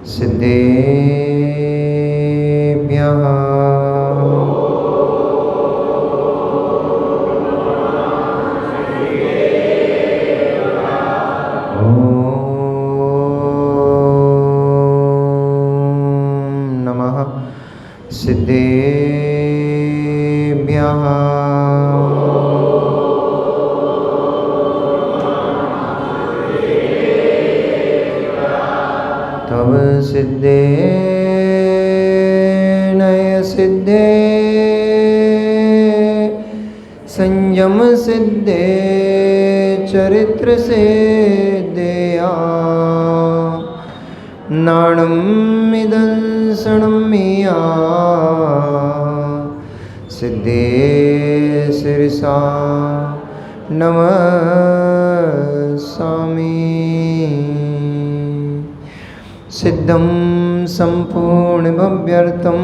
सिद्धेभ्यः सिद्धेभ्यः तव सिद्धे नय सिद्धे संयम सिद्धे चरित्र सिद्धेया नाणमिदंसणमिया सिद्धे शिरसा नमस्सामि। सिद्धं सम्पूर्णभव्यर्थं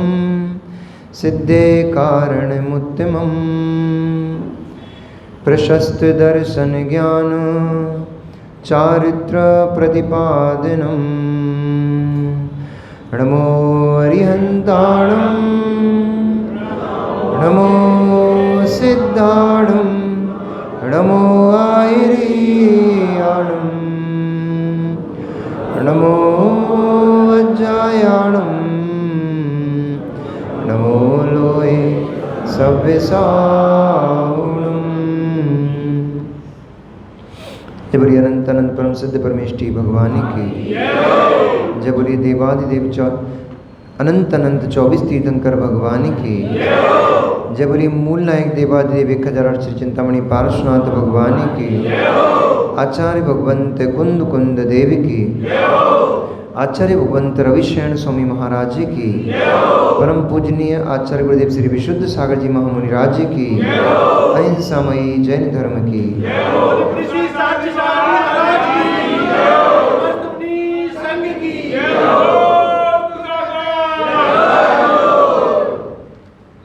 सिद्धे कारणमुत्तमं प्रशस्त दर्शन ज्ञान चारित्र प्रतिपादनम् नमो अरिहन्ताणं नमो सिद्धाणं नमो आयर्याणं नमो वज्रायाणं नमो लोहे सव्यसाहुणम्। जय बोलिए अनंत अनंत परम सिद्ध परमेष्टि भगवान की। जय बोलिए देवादिदेव अनंत अनंत 24 तीर्थंकर भगवान की। जय बोलिए मूल नायक देवादिदेव 1008 श्री चिंतामणि पार्श्वनाथ भगवान की। आचार्य भगवंत कुंद कुंद देव की। आचार्य भगवंत रविशरण स्वामी महाराज की। परम पूजनीय आचार्य गुरुदेव श्री विशुद्ध सागर जी महामुनि राज्य की। अहिंसामयी जैन धर्म की।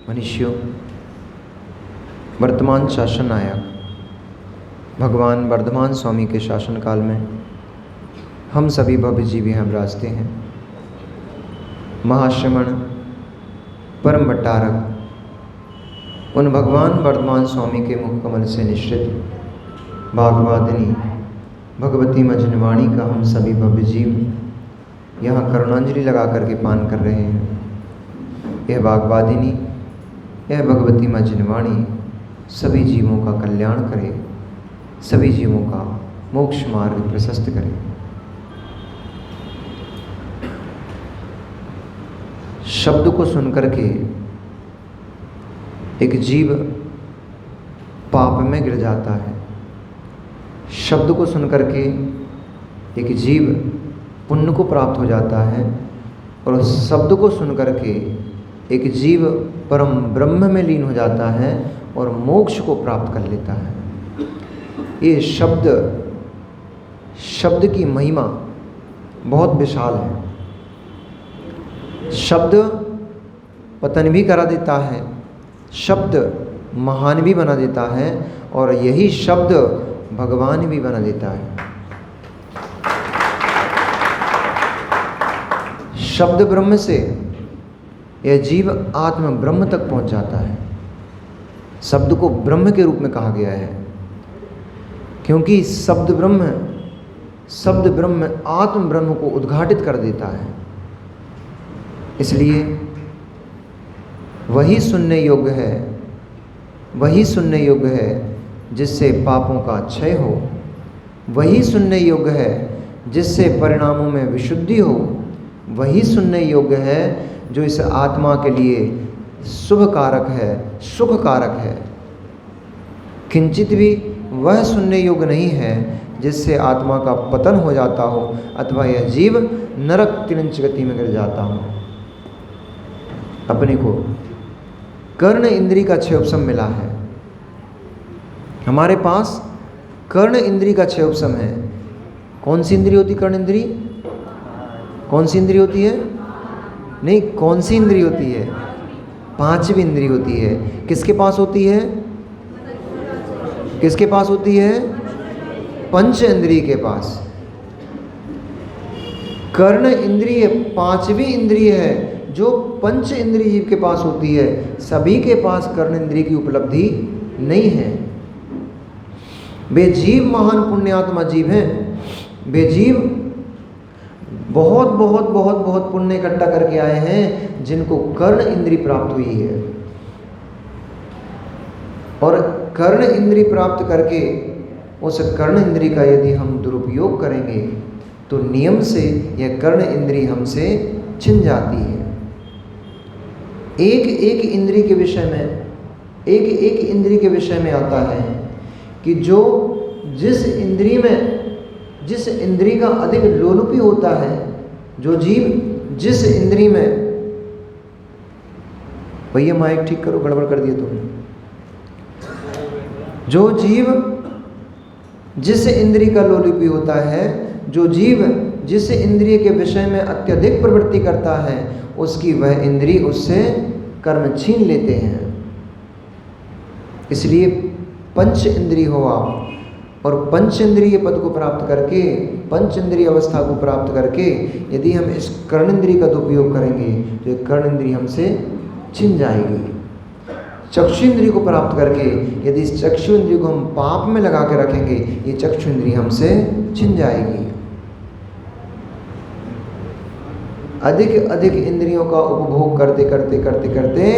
मनुष्यों, वर्तमान शासन नायक भगवान वर्धमान स्वामी के शासन काल में हम सभी भव्य जीव यहाँ विराजते हैं। महाश्रमण परम भट्टारक उन भगवान वर्धमान स्वामी के मुख कमल से निश्चित भागवादिनी भगवती मजनवाणी का हम सभी भव्य जीव यहाँ करुणांजलि लगा करके पान कर रहे हैं। यह भागवादिनी, यह भगवती मजनवाणी सभी जीवों का कल्याण करे, सभी जीवों का मोक्ष मार्ग प्रशस्त करे। शब्द को सुनकर के एक जीव पाप में गिर जाता है। शब्द को सुनकर के एक जीव पुण्य को प्राप्त हो जाता है और उस शब्द को सुनकर के एक जीव परम ब्रह्म में लीन हो जाता है और मोक्ष को प्राप्त कर लेता है। ये शब्द की महिमा बहुत विशाल है। शब्द पतन भी करा देता है, शब्द महान भी बना देता है और यही शब्द भगवान भी बना देता है। शब्द ब्रह्म से यह जीव आत्म ब्रह्म तक पहुंच जाता है। शब्द को ब्रह्म के रूप में कहा गया है क्योंकि शब्द ब्रह्म आत्म ब्रह्म को उद्घाटित कर देता है। इसलिए वही सुनने योग्य है जिससे पापों का क्षय हो, वही सुनने योग्य है जिससे परिणामों में विशुद्धि हो, वही सुनने योग्य है जो इस आत्मा के लिए शुभ कारक है, सुख कारक है। किंचित भी वह सुनने योग्य नहीं है जिससे आत्मा का पतन हो जाता हो अथवा यह जीव नरक तिरंच गति में गिर जाता हो। अपने को कर्ण इंद्री का क्षयोपशम मिला है। हमारे पास कर्ण इंद्री का क्षयोपशम है। कौन सी इंद्री होती? कर्ण इंद्री कौन सी इंद्री होती है? नहीं, कौन सी इंद्री होती है? पांचवी इंद्री होती है। किसके पास होती है? किसके पास होती है? पंच इंद्री के पास। कर्ण इंद्रिय पांचवी इंद्रिय है जो पंच इंद्रिय जीव के पास होती है। सभी के पास कर्ण इंद्रिय की उपलब्धि नहीं है। वे जीव महान पुण्यात्मा जीव हैं। वे जीव बहुत बहुत बहुत बहुत पुण्य इकट्ठा करके आए हैं जिनको कर्ण इंद्रिय प्राप्त हुई है। और कर्ण इंद्रिय प्राप्त करके उस कर्ण इंद्रिय का यदि हम दुरुपयोग करेंगे तो नियम से यह कर्ण इंद्रिय हमसे छिन जाती है। एक एक इंद्रिय के विषय में, एक एक इंद्रिय के विषय में आता है कि जो जिस इंद्रिय का अधिक लोलुपी होता है, जो जीव जिस इंद्रिय में, भैया माइक ठीक करो, गड़बड़ कर दिया तुमने। जो जीव जिस इंद्रिय का लोलुपी होता है, जो जीव जिस इंद्रिय के विषय में अत्यधिक प्रवृत्ति करता है, उसकी वह इंद्रिय उससे कर्म छीन लेते हैं। इसलिए पंच इंद्रिय हो आप, और पंच इंद्रिय पद को प्राप्त करके, पंच इंद्रिय अवस्था को प्राप्त करके यदि हम इस कर्ण इंद्रिय का दुरुपयोग करेंगे तो ये कर्ण इंद्रिय हमसे छिन जाएगी। चक्षु इंद्रिय को प्राप्त करके यदि इस चक्षु इंद्रिय को हम पाप में लगा के रखेंगे, ये चक्षु इंद्रिय हमसे छिन जाएगी। अधिक अधिक इंद्रियों का उपभोग करते करते करते करते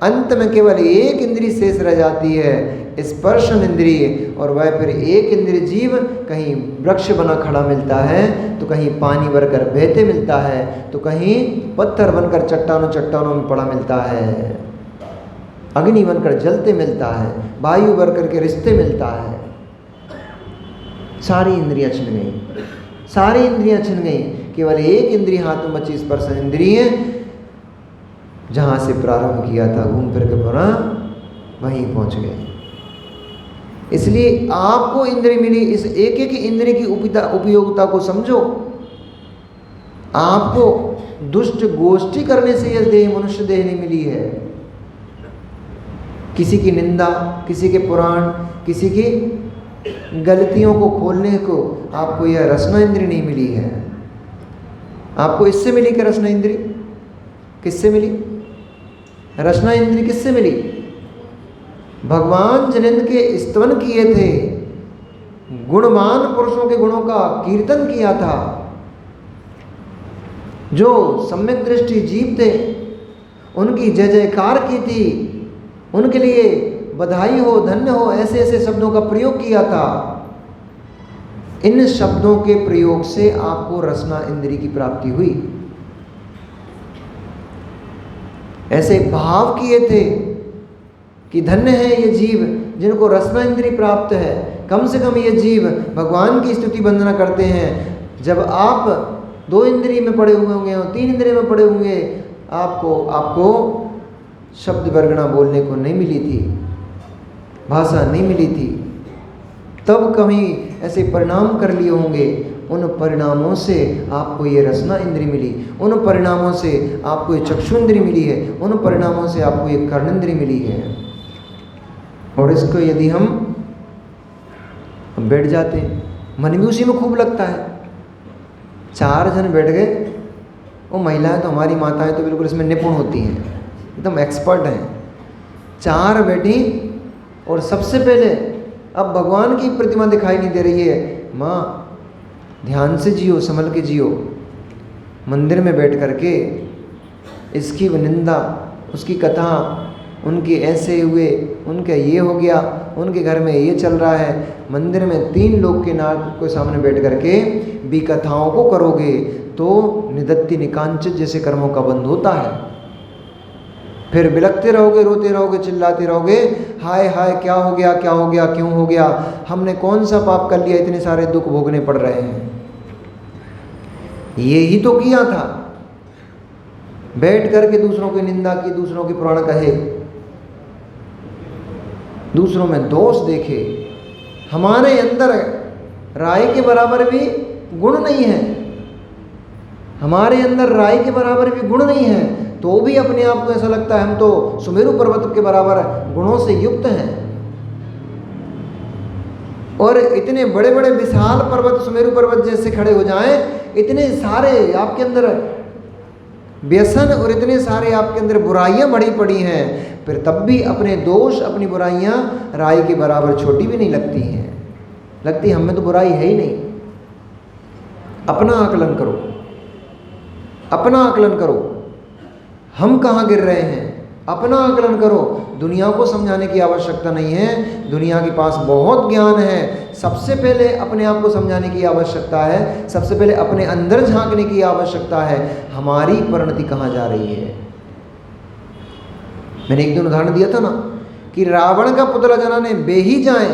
अंत में केवल एक इंद्रिय शेष रह जाती है, स्पर्शन इंद्रिय। और वह फिर एक इंद्रिय जीव कहीं वृक्ष बना खड़ा मिलता है, तो कहीं पानी भरकर बहते मिलता है, तो कहीं पत्थर बनकर चट्टानों में पड़ा मिलता है, अग्नि बनकर जलते मिलता है, वायु बनकर के रिश्ते मिलता है। सारी इंद्रियां छिन गई, सारी इंद्रियां छिन गई। केवल एक इंद्रिय हाथ में बची, स्पर्शन इंद्रिय, जहां से प्रारंभ किया था घूम फिर के पुनः वहीं पहुंच गए। इसलिए आपको इंद्रिय मिली, इस एक एक इंद्रिय की उपयोगिता को समझो। आपको दुष्ट गोष्ठी करने से यह देह मनुष्य देह नहीं मिली है। किसी की निंदा, किसी के पुराण, किसी की गलतियों को खोलने को आपको यह रसना इंद्रिय नहीं मिली है। आपको इससे मिली कि रसना इंद्रिय किससे मिली? रसना इंद्रिय किससे मिली? भगवान जिनके स्तवन किए थे, गुणवान पुरुषों के गुणों का कीर्तन किया था, जो सम्यक दृष्टि जीव थे, उनकी जय जयकार की थी, उनके लिए बधाई हो, धन्य हो, ऐसे ऐसे शब्दों का प्रयोग किया था। इन शब्दों के प्रयोग से आपको रसना इंद्रिय की प्राप्ति हुई। ऐसे भाव किए थे कि धन्य है ये जीव जिनको रसना इंद्रिय प्राप्त है। कम से कम ये जीव भगवान की स्तुति वंदना करते हैं। जब आप 2 इंद्रिय में पड़े हुए होंगे और 3 इंद्रिय में पड़े होंगे, आपको शब्द वर्गणा बोलने को नहीं मिली थी, भाषा नहीं मिली थी, तब कहीं ऐसे परिणाम कर लिए होंगे। उन परिणामों से आपको ये रसना इंद्रिय मिली, उन परिणामों से आपको ये चक्षु इंद्रिय मिली है, उन परिणामों से आपको ये कर्ण इंद्रिय मिली है। और इसको यदि हम बैठ जाते हैं, मन भी उसी में खूब लगता है। 4 जन बैठ गए, वो महिलाएं तो, हमारी माताएं तो बिल्कुल इसमें निपुण होती हैं, एकदम एक्सपर्ट हैं। 4 बैठी और सबसे पहले अब भगवान की प्रतिमा दिखाई नहीं दे रही है, माँ ध्यान से जियो, संभल के जियो। मंदिर में बैठ करके इसकी निंदा, उसकी कथा, उनके ऐसे हुए, उनका ये हो गया, उनके घर में ये चल रहा है। मंदिर में 3 लोग के नाक के सामने बैठ करके भी कथाओं को करोगे तो निदत्ति निकांचित जैसे कर्मों का बंध होता है। फिर बिलखते रहोगे, रोते रहोगे, चिल्लाते रहोगे, हाय हाय क्या हो गया, क्या हो गया, क्यों हो गया, हमने कौन सा पाप कर लिया, इतने सारे दुख भोगने पड़ रहे हैं। ये ही तो किया था, बैठ करके दूसरों की निंदा की, दूसरों की पुराण कहे, दूसरों में दोष देखे। हमारे अंदर राय के बराबर भी गुण नहीं है, हमारे अंदर राय के बराबर भी गुण नहीं है, तो भी अपने आप को ऐसा लगता है हम तो सुमेरु पर्वत के बराबर गुणों से युक्त हैं। और इतने बड़े बड़े विशाल पर्वत, सुमेरु पर्वत जैसे खड़े हो जाएं, इतने सारे आपके अंदर व्यसन और इतने सारे आपके अंदर बुराइयां बढ़ी पड़ी हैं, फिर तब भी अपने दोष, अपनी बुराइयां राई के बराबर छोटी भी नहीं लगती हैं। लगती हम में तो बुराई है ही नहीं। अपना आकलन करो, अपना आकलन करो, हम कहाँ गिर रहे हैं, अपना आकलन करो। दुनिया को समझाने की आवश्यकता नहीं है, दुनिया के पास बहुत ज्ञान है। सबसे पहले अपने आप को समझाने की आवश्यकता है, सबसे पहले अपने अंदर झांकने की आवश्यकता है, हमारी परिणति कहाँ जा रही है। मैंने एक दिन उदाहरण दिया था ना कि रावण का पुतला जलाने बेही जाए,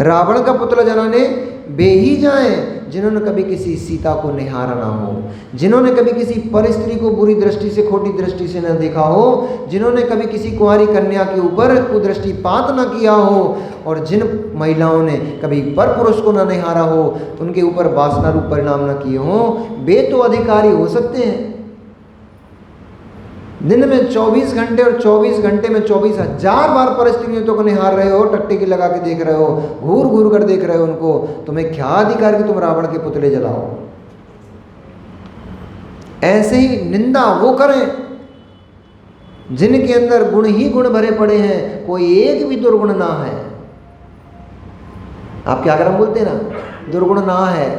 रावण का पुतला जलाने बेही जाए जिन्होंने कभी किसी सीता को निहारा ना हो, जिन्होंने कभी किसी परस्त्री को बुरी दृष्टि से, खोटी दृष्टि से न देखा हो, जिन्होंने कभी किसी कुंवारी कन्या के ऊपर कुदृष्टिपात न किया हो, और जिन महिलाओं ने कभी पर पुरुष को न निहारा हो, उनके ऊपर वासना रूप परिणाम न किए हो, वे तो अधिकारी हो सकते हैं। दिन में 24 घंटे और 24 घंटे में 24,000 बार परिस्थितियों को निहार रहे हो, टट्टी की लगा के देख रहे हो, घूर घूर कर देख रहे हो उनको, तुम्हें क्या अधिकार कि तुम रावण के पुतले जलाओ। ऐसे ही निंदा वो करें जिनके अंदर गुण ही गुण भरे पड़े हैं, कोई एक भी दुर्गुण ना है। आप क्या कर बोलते हैं ना, दुर्गुण ना है,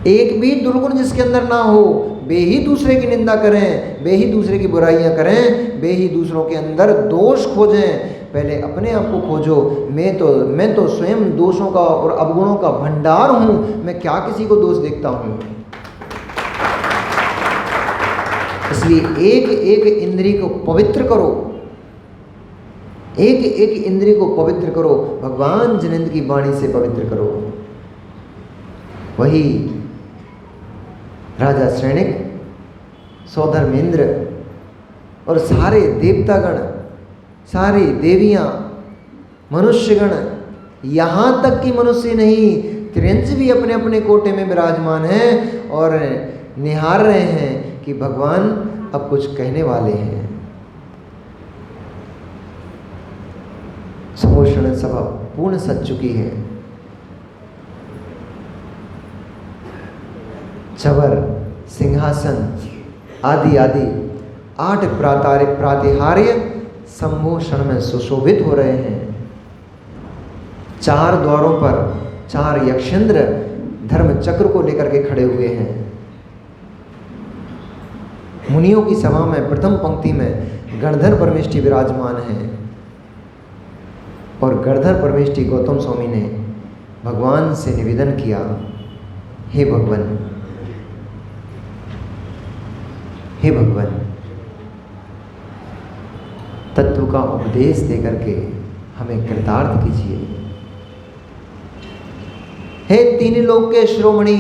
एक भी दुर्गुण जिसके अंदर ना हो, वे ही दूसरे की निंदा करें, वे ही दूसरे की बुराइयां करें, वे ही दूसरों के अंदर दोष खोजें। पहले अपने आप को खोजो। मैं तो स्वयं दोषों का और अवगुणों का भंडार हूं, मैं क्या किसी को दोष देखता हूं। इसलिए एक एक इंद्रिय को पवित्र करो, एक एक इंद्रिय को पवित्र करो, भगवान जिनेंद्र की वाणी से पवित्र करो। वही राजा श्रेणिक, सौधर्मेंद्र और सारे देवतागण, सारी देवियां, मनुष्यगण, यहाँ तक कि मनुष्य नहीं, त्रियंच भी अपने अपने कोटे में विराजमान हैं और निहार रहे हैं कि भगवान अब कुछ कहने वाले हैं। समोषण सभा पूर्ण सज चुकी है। चवर, सिंहासन आदि आदि 8 प्रातिहार्य सम्मोषण में सुशोभित हो रहे हैं। 4 द्वारों पर 4 यक्षेंद्र धर्म चक्र को लेकर के खड़े हुए हैं। मुनियों की सभा में प्रथम पंक्ति में गणधर परमेष्ठी विराजमान हैं और गणधर परमेष्ठी गौतम स्वामी ने भगवान से निवेदन किया, हे भगवान, हे भगवान, तत्व का उपदेश देकर के हमें कृतार्थ कीजिए। हे 3 लोक के शिरोमणि,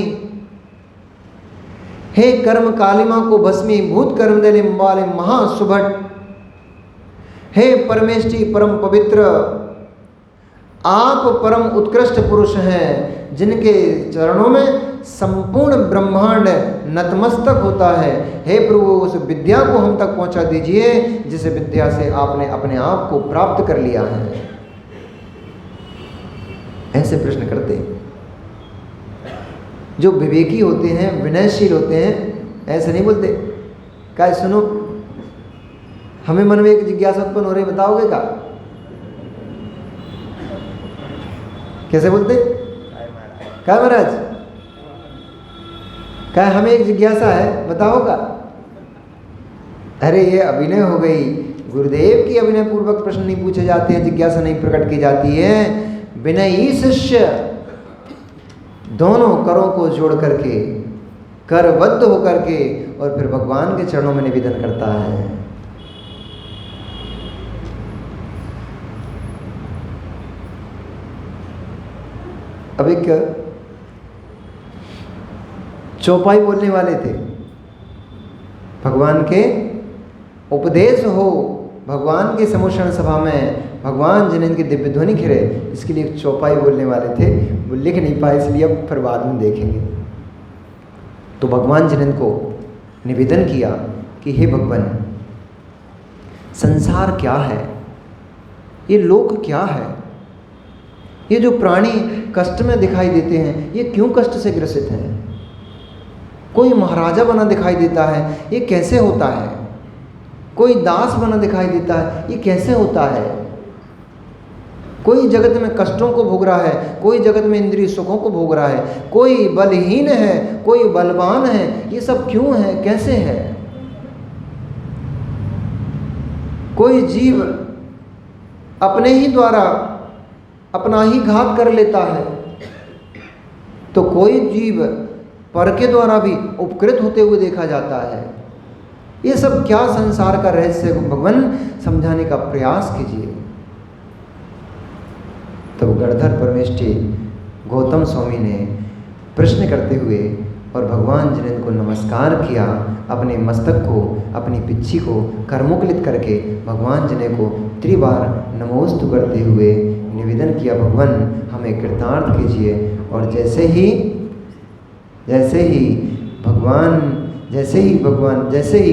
हे कर्म कालिमा को भस्मीभूत कर्म देने वाले महासुभट, हे परमेष्ठी परम पवित्र, आप परम उत्कृष्ट पुरुष हैं जिनके चरणों में संपूर्ण ब्रह्मांड नतमस्तक होता है। हे प्रभु, उस विद्या को हम तक पहुंचा दीजिए जिस विद्या से आपने अपने आप को प्राप्त कर लिया है। ऐसे प्रश्न करते हैं जो विवेकी होते हैं, विनयशील होते हैं, ऐसे नहीं बोलते क्या सुनो, हमें मन में एक जिज्ञासा उत्पन्न हो रही, बताओगे क्या? कैसे बोलते? क्या महाराज, क्या हमें एक जिज्ञासा है, बताओगा? अरे ये अभिनय हो गई, गुरुदेव की अभिनय पूर्वक प्रश्न नहीं पूछे जाते हैं, जिज्ञासा नहीं प्रकट की जाती है। विनयी शिष्य दोनों करों को जोड़ करके, करबद्ध होकर के, और फिर भगवान के चरणों में निवेदन करता है। अब एक चौपाई बोलने वाले थे, भगवान के उपदेश हो, भगवान के समोषण सभा में भगवान जिन्हें की दिव्य ध्वनि खिरे, इसके लिए एक चौपाई बोलने वाले थे, वो लिख नहीं पाए, इसलिए अब फिर बाद में देखेंगे। तो भगवान जिन्हें को निवेदन किया कि हे भगवान, संसार क्या है, ये लोक क्या है? ये जो प्राणी कष्ट में दिखाई देते हैं, ये क्यों कष्ट से ग्रसित हैं? कोई महाराजा बना दिखाई देता है, ये कैसे होता है? कोई दास बना दिखाई देता है, ये कैसे होता है? कोई जगत में कष्टों को भोग रहा है, कोई जगत में इंद्रिय सुखों को भोग रहा है, कोई बलहीन है, कोई बलवान है, ये सब क्यों है, कैसे है? कोई जीव अपने ही द्वारा अपना ही घात कर लेता है, तो कोई जीव पर के द्वारा भी उपकृत होते हुए देखा जाता है। ये सब क्या संसार का रहस्य भगवान समझाने का प्रयास कीजिए। तब गणधर परमेष्ठी गौतम स्वामी ने प्रश्न करते हुए और भगवान जिनेन्द्र को नमस्कार किया, अपने मस्तक को, अपनी पिच्छी को करमुकलित करके भगवान जिने को त्रिबार नमोस्तु करते हुए निवेदन किया, भगवान हमें कृतार्थ कीजिए। और जैसे ही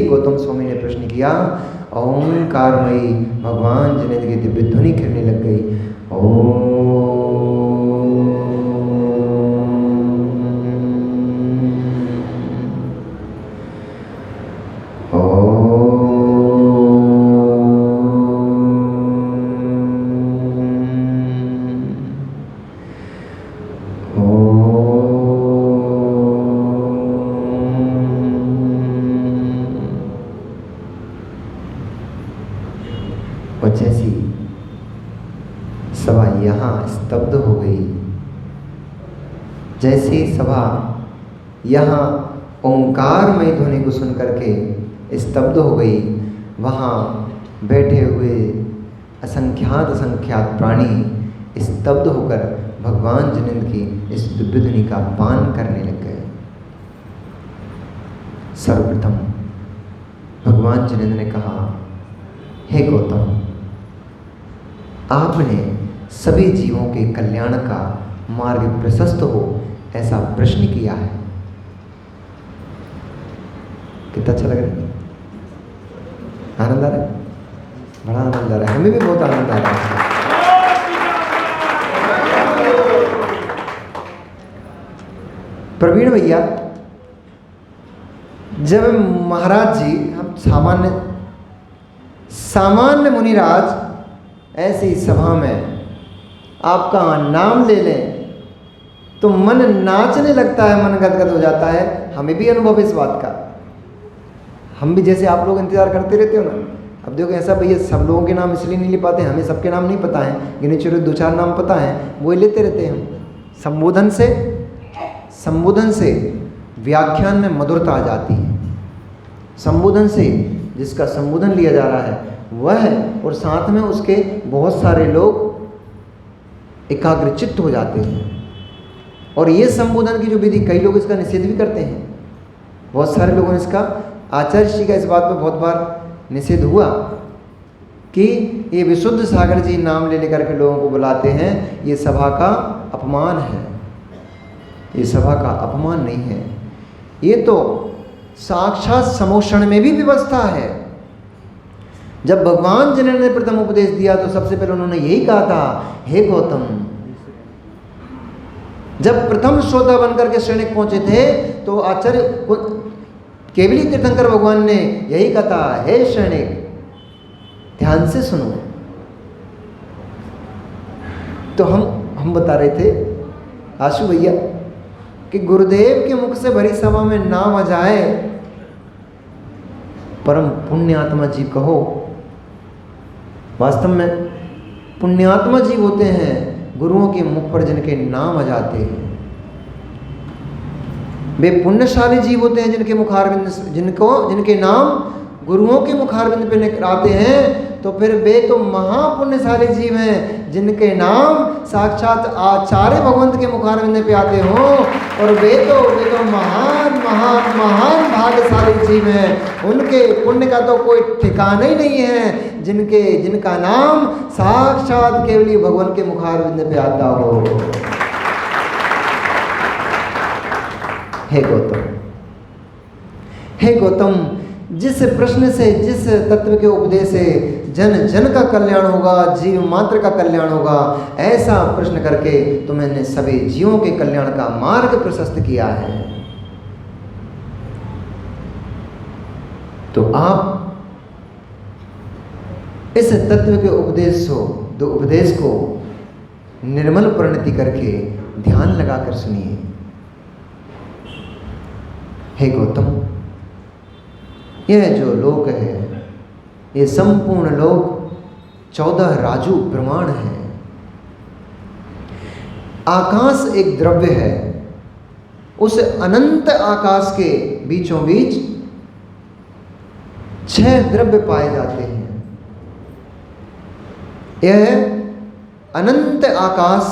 गौतम स्वामी ने प्रश्न किया, ओंकारमयी भगवान जिनेन्द्र की दिव्य ध्वनि करने लग गई। और जैसी सभा यहाँ स्तब्ध हो गई, जैसी सभा यहाँ ओंकारमय ध्वनि को सुन करके स्तब्ध हो गई, वहाँ बैठे हुए असंख्यात प्राणी स्तब्ध होकर भगवान जिनेन्द्र की इस दिव्य ध्वनि का पान करने लग गए। सर्वप्रथम भगवान जिनेन्द्र ने कहा, हे गौतम, आपने सभी जीवों के कल्याण का मार्ग प्रशस्त हो ऐसा प्रश्न किया है। कितना अच्छा लग रहा है? आनंद आ रहा है? बड़ा आनंद आ रहा है, हमें भी बहुत आनंद आ रहा है। प्रवीण भैया, जब महाराज जी, हम सामान्य मुनिराज ऐसी सभा में आपका नाम ले लें तो मन नाचने लगता है, मन गदगद हो जाता है। हमें भी अनुभव इस बात का, हम भी जैसे आप लोग इंतजार करते रहते हो ना। अब देखो ऐसा भैया, सब लोगों के नाम इसलिए नहीं ले पाते, हमें सबके नाम नहीं पता है, गिने चुने 2-4 नाम पता है, वो लेते रहते हैं हम। संबोधन से व्याख्यान में मधुरता आ जाती है। संबोधन से जिसका संबोधन लिया जा रहा है वह, और साथ में उसके बहुत सारे लोग एकाग्रचित्त हो जाते हैं। और ये संबोधन की जो विधि, कई लोग इसका निषेध भी करते हैं, बहुत सारे लोगों ने इसका, आचार्य श्री का इस बात पर बहुत बार निषेध हुआ कि ये विशुद्ध सागर जी नाम ले लेकर के लोगों को बुलाते हैं, ये सभा का अपमान है। ये सभा का अपमान नहीं है, ये तो साक्षात समोषण में भी व्यवस्था है। जब भगवान जिन्होंने ने प्रथम उपदेश दिया तो सबसे पहले उन्होंने यही कहा था, हे गौतम। जब प्रथम श्रोता बनकर के श्रेणिक पहुंचे थे तो आचार्य केवली तीर्थंकर भगवान ने यही कहा था, हे श्रेणिक, ध्यान से सुनो। तो हम बता रहे थे आशु भैया कि गुरुदेव के मुख से भरी सभा में नाम आ जाए, परम पुण्यात्मा जीव कहो। वास्तव में पुण्यात्मा जीव होते हैं गुरुओं के मुख पर जिनके नाम आ जाते हैं। वे पुण्यशाली जीव होते हैं जिनके नाम गुरुओं के मुखारविंद पे आते हैं। तो फिर वे तो महापुण्यशाली जीव हैं जिनके नाम साक्षात आचार्य भगवंत के मुखारविंद पे आते हों। और वे तो महान भाग्यशाली जीव हैं, उनके पुण्य का तो कोई ठिकाना ही नहीं है, जिनका नाम साक्षात केवली भगवान के मुखारविंद पे आता हो। हे गौतम, जिस प्रश्न से, जिस तत्व के उपदेश से जन जन का कल्याण होगा, जीव मात्र का कल्याण होगा, ऐसा प्रश्न करके तो मैंने सभी जीवों के कल्याण का मार्ग प्रशस्त किया है। तो आप इस तत्व के उपदेश को निर्मल परिणति करके ध्यान लगाकर सुनिए। हे गौतम, यह जो लोक है, ये संपूर्ण लोक 14 राजू प्रमाण है। आकाश एक द्रव्य है, उस अनंत आकाश के बीचों बीच 6 द्रव्य पाए जाते हैं। यह अनंत आकाश,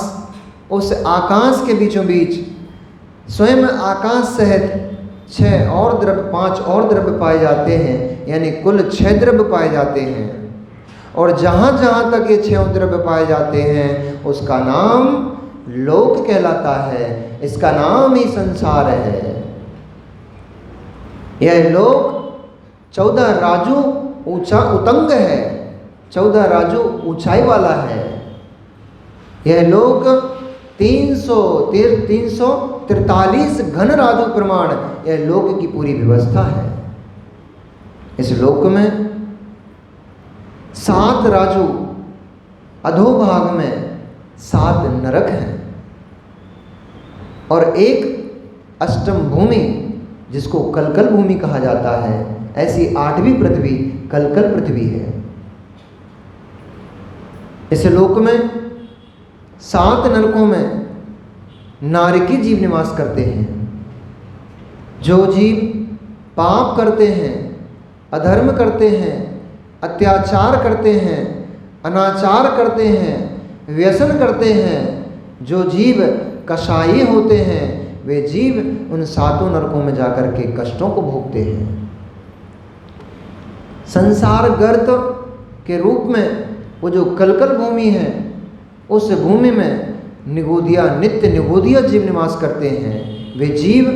उस आकाश के बीचों बीच स्वयं आकाश सहित 6 और द्रव्य, 5 और द्रव्य पाए जाते हैं, यानी कुल 6 द्रव्य पाए जाते हैं। और जहाँ जहाँ तक ये 6 द्रव्य पाए जाते हैं उसका नाम लोक कहलाता है, इसका नाम ही संसार है। यह लोक 14 राजू ऊंचा उतंग है, 14 राजू ऊंचाई वाला है। यह लोक 343 घन राजू प्रमाण, यह लोक की पूरी व्यवस्था है। इस लोक में 7 राजू, अधोभाग में 7 नरक हैं और एक अष्टम भूमि जिसको कलकल भूमि कहा जाता है। ऐसी 8वीं पृथ्वी कलकल पृथ्वी है। इस लोक में 7 नरकों में नारकी जीव निवास करते हैं। जो जीव पाप करते हैं, अधर्म करते हैं, अत्याचार करते हैं, अनाचार करते हैं, व्यसन करते हैं, जो जीव कसाई होते हैं, वे जीव उन 7 नरकों में जाकर के कष्टों को भोगते हैं। संसार गर्त के रूप में वो जो कलकल भूमि है, उस भूमि में नित्य निगोदिया जीव निवास करते हैं। वे जीव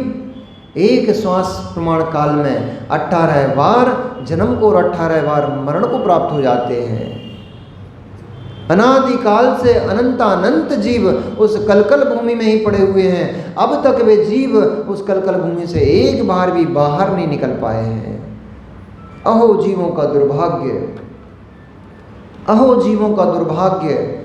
एक श्वास प्रमाण काल में 18 बार जन्म को और 18 बार मरण को प्राप्त हो जाते हैं। अनादिकाल से अनंतानंत जीव उस कलकल भूमि में ही पड़े हुए हैं। अब तक वे जीव उस कलकल भूमि से एक बार भी बाहर नहीं निकल पाए हैं। अहो जीवों का दुर्भाग्य, अहो जीवों का दुर्भाग्य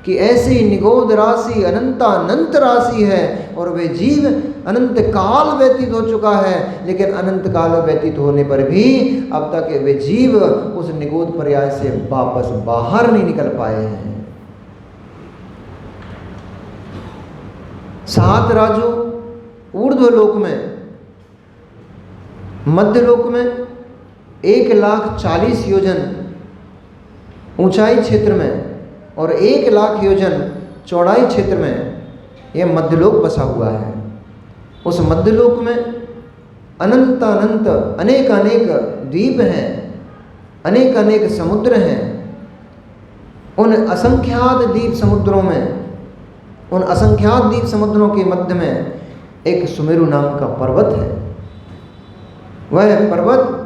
कि ऐसी निगोद राशि अनंतानंत राशि है और वे जीव अनंत काल व्यतीत हो चुका है, लेकिन अनंत काल व्यतीत होने पर भी अब तक वे जीव उस निगोद पर्याय से वापस बाहर नहीं निकल पाए हैं। 7 राजू ऊर्ध्वलोक में, मध्यलोक में 1,40,000 योजन ऊंचाई क्षेत्र में और 1,00,000 योजन चौड़ाई क्षेत्र में यह मध्यलोक बसा हुआ है। उस मध्यलोक में अनंत अनंत अनेक अनेक द्वीप हैं, अनेक अनेक समुद्र हैं। उन असंख्यात द्वीप समुद्रों में, उन असंख्यात द्वीप समुद्रों के मध्य में एक सुमेरु नाम का पर्वत है। वह पर्वत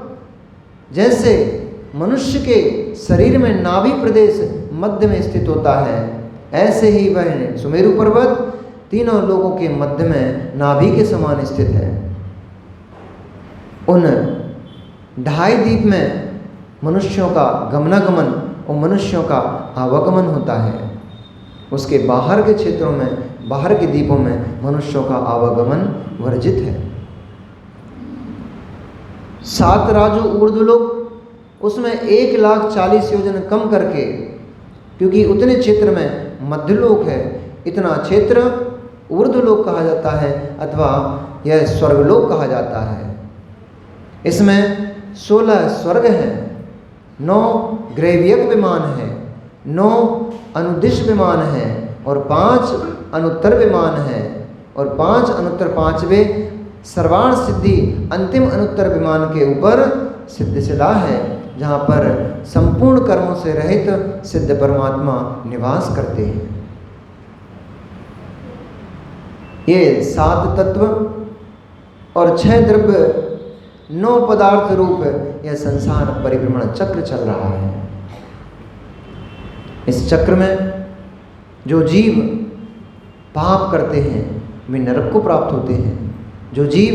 जैसे मनुष्य के शरीर में नाभि प्रदेश मध्य में स्थित होता है, ऐसे ही वह सुमेरु पर्वत तीनों लोगों के मध्य में नाभि के समान स्थित है। उन 2.5 द्वीप में मनुष्यों का गमनागमन और मनुष्यों का आवागमन होता है। उसके बाहर के क्षेत्रों में, बाहर के द्वीपों में मनुष्यों का आवागमन वर्जित है। 7 राजू ऊर्ध्वलोक, उसमें 1,40,000 योजन कम करके, क्योंकि उतने क्षेत्र में मध्यलोक है, इतना क्षेत्र ऊर्ध्वलोक कहा जाता है अथवा यह स्वर्गलोक कहा जाता है। इसमें 16 स्वर्ग हैं, 9 ग्रैवियक विमान हैं, 9 अनुदिश विमान हैं और 5 अनुत्तर विमान हैं और 5 अनुत्तर 5वें सर्वाण सिद्धि अंतिम अनुत्तर विमान के ऊपर सिद्धशिला है, जहाँ पर संपूर्ण कर्मों से रहित सिद्ध परमात्मा निवास करते हैं। ये 7 तत्व और 6 द्रव्य 9 पदार्थ रूप यह संसार परिभ्रमण चक्र चल रहा है। इस चक्र में जो जीव पाप करते हैं वे नरक को प्राप्त होते हैं। जो जीव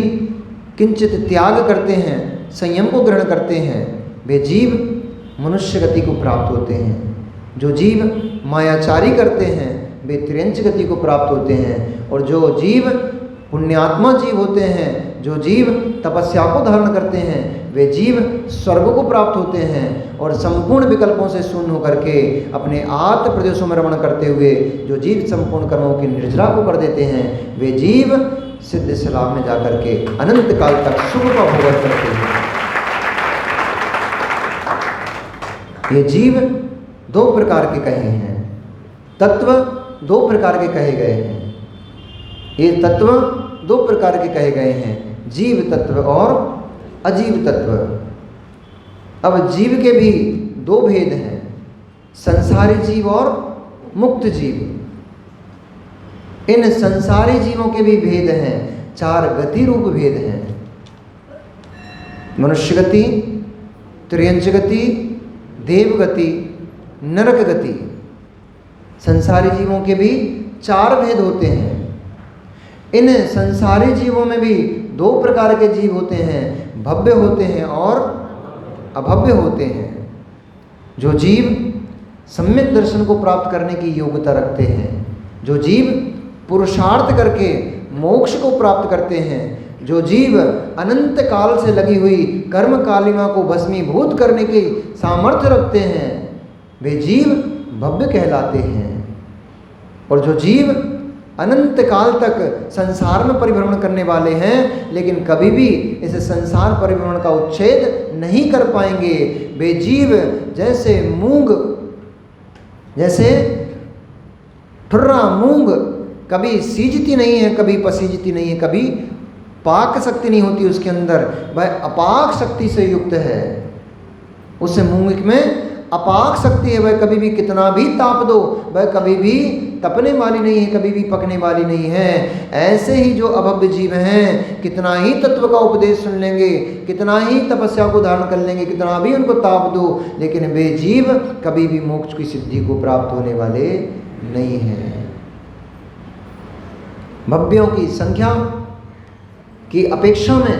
किंचित त्याग करते हैं, संयम को ग्रहण करते हैं, वे जीव मनुष्य गति को प्राप्त होते हैं। जो जीव मायाचारी करते हैं वे त्रियंच गति को प्राप्त होते हैं। और जो जीव पुण्यात्मा जीव होते हैं, जो जीव तपस्या को धारण करते हैं, वे जीव स्वर्ग को प्राप्त होते हैं। और संपूर्ण विकल्पों से शून्य होकर के अपने आत्म प्रदेशों में रमण करते हुए जो जीव संपूर्ण कर्मों की निर्जरा को कर देते हैं, वे जीव सिद्ध सलाह में जाकर के अनंत काल तक सुख का भोग करते हैं। ये जीव 2 प्रकार के कहे हैं, तत्व 2 प्रकार के कहे गए हैं। ये तत्व 2 प्रकार के कहे गए हैं, जीव तत्व और अजीव तत्व। अब जीव के भी 2 भेद हैं, संसारी जीव और मुक्त जीव। इन संसारी जीवों के भी भेद हैं, 4 गति रूप भेद हैं। मनुष्य गति, त्रियंच गति, देव गति, नरक गति। संसारी जीवों के भी 4 भेद होते हैं। इन संसारी जीवों में भी 2 प्रकार के जीव होते हैं, भव्य होते हैं और अभव्य होते हैं। जो जीव सम्यक दर्शन को प्राप्त करने की योग्यता रखते हैं, जो जीव पुरुषार्थ करके मोक्ष को प्राप्त करते हैं, जो जीव अनंत काल से लगी हुई कर्म कालिमा को भस्मीभूत करने की सामर्थ्य रखते हैं, वे जीव भव्य कहलाते हैं। और जो जीव अनंत काल तक संसार में परिभ्रमण करने वाले हैं, लेकिन कभी भी इस संसार परिभ्रमण का उच्छेद नहीं कर पाएंगे, वे जीव जैसे मूंग, जैसे ठुर्रा मूंग कभी सीजती नहीं है, कभी पसीजती नहीं है, कभी पाक शक्ति नहीं होती उसके अंदर, वह अपाक शक्ति से युक्त है। उस मूंग में अपाक शक्ति है, वह कभी भी कितना भी ताप दो, वह कभी भी तपने वाली नहीं है, कभी भी पकने वाली नहीं है। ऐसे ही जो अभव्य जीव हैं, कितना ही तत्व का उपदेश सुन लेंगे, कितना ही तपस्या को धारण कर लेंगे, कितना भी उनको ताप दो, लेकिन वे जीव कभी भी मोक्ष की सिद्धि को प्राप्त होने वाले नहीं हैं। भव्यों की संख्या की अपेक्षा में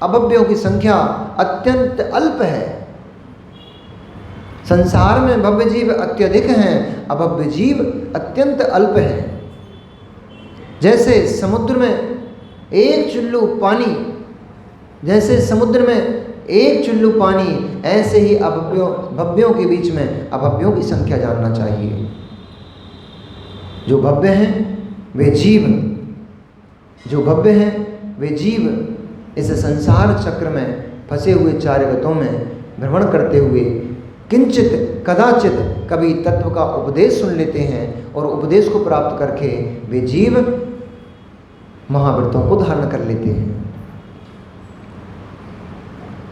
अभव्यों की संख्या अत्यंत अल्प है। संसार में भव्य जीव अत्यधिक हैं, अभव्य जीव अत्यंत अल्प हैं। जैसे समुद्र में एक चुल्लू पानी, जैसे समुद्र में एक चुल्लू पानी, ऐसे ही भव्यों के बीच में अभव्यों की संख्या जानना चाहिए। जो भव्य हैं वे जीव, जो भव्य हैं वे जीव इस संसार चक्र में फंसे हुए 4 गतों में भ्रमण करते हुए किंचित कदाचित कभी तत्व का उपदेश सुन लेते हैं, और उपदेश को प्राप्त करके वे जीव महाव्रतों को धारण कर लेते हैं।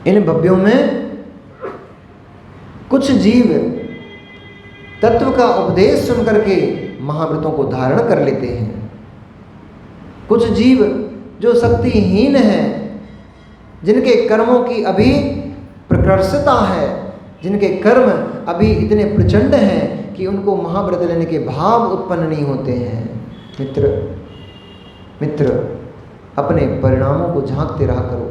इन भव्यों में कुछ जीव तत्व का उपदेश सुन करके महाव्रतों को धारण कर लेते हैं। कुछ जीव जो शक्तिहीन हैं, जिनके कर्मों की अभी प्रकर्षता है, जिनके कर्म अभी इतने प्रचंड हैं कि उनको महाव्रत लेने के भाव उत्पन्न नहीं होते हैं। मित्र अपने परिणामों को झांकते रहा करो,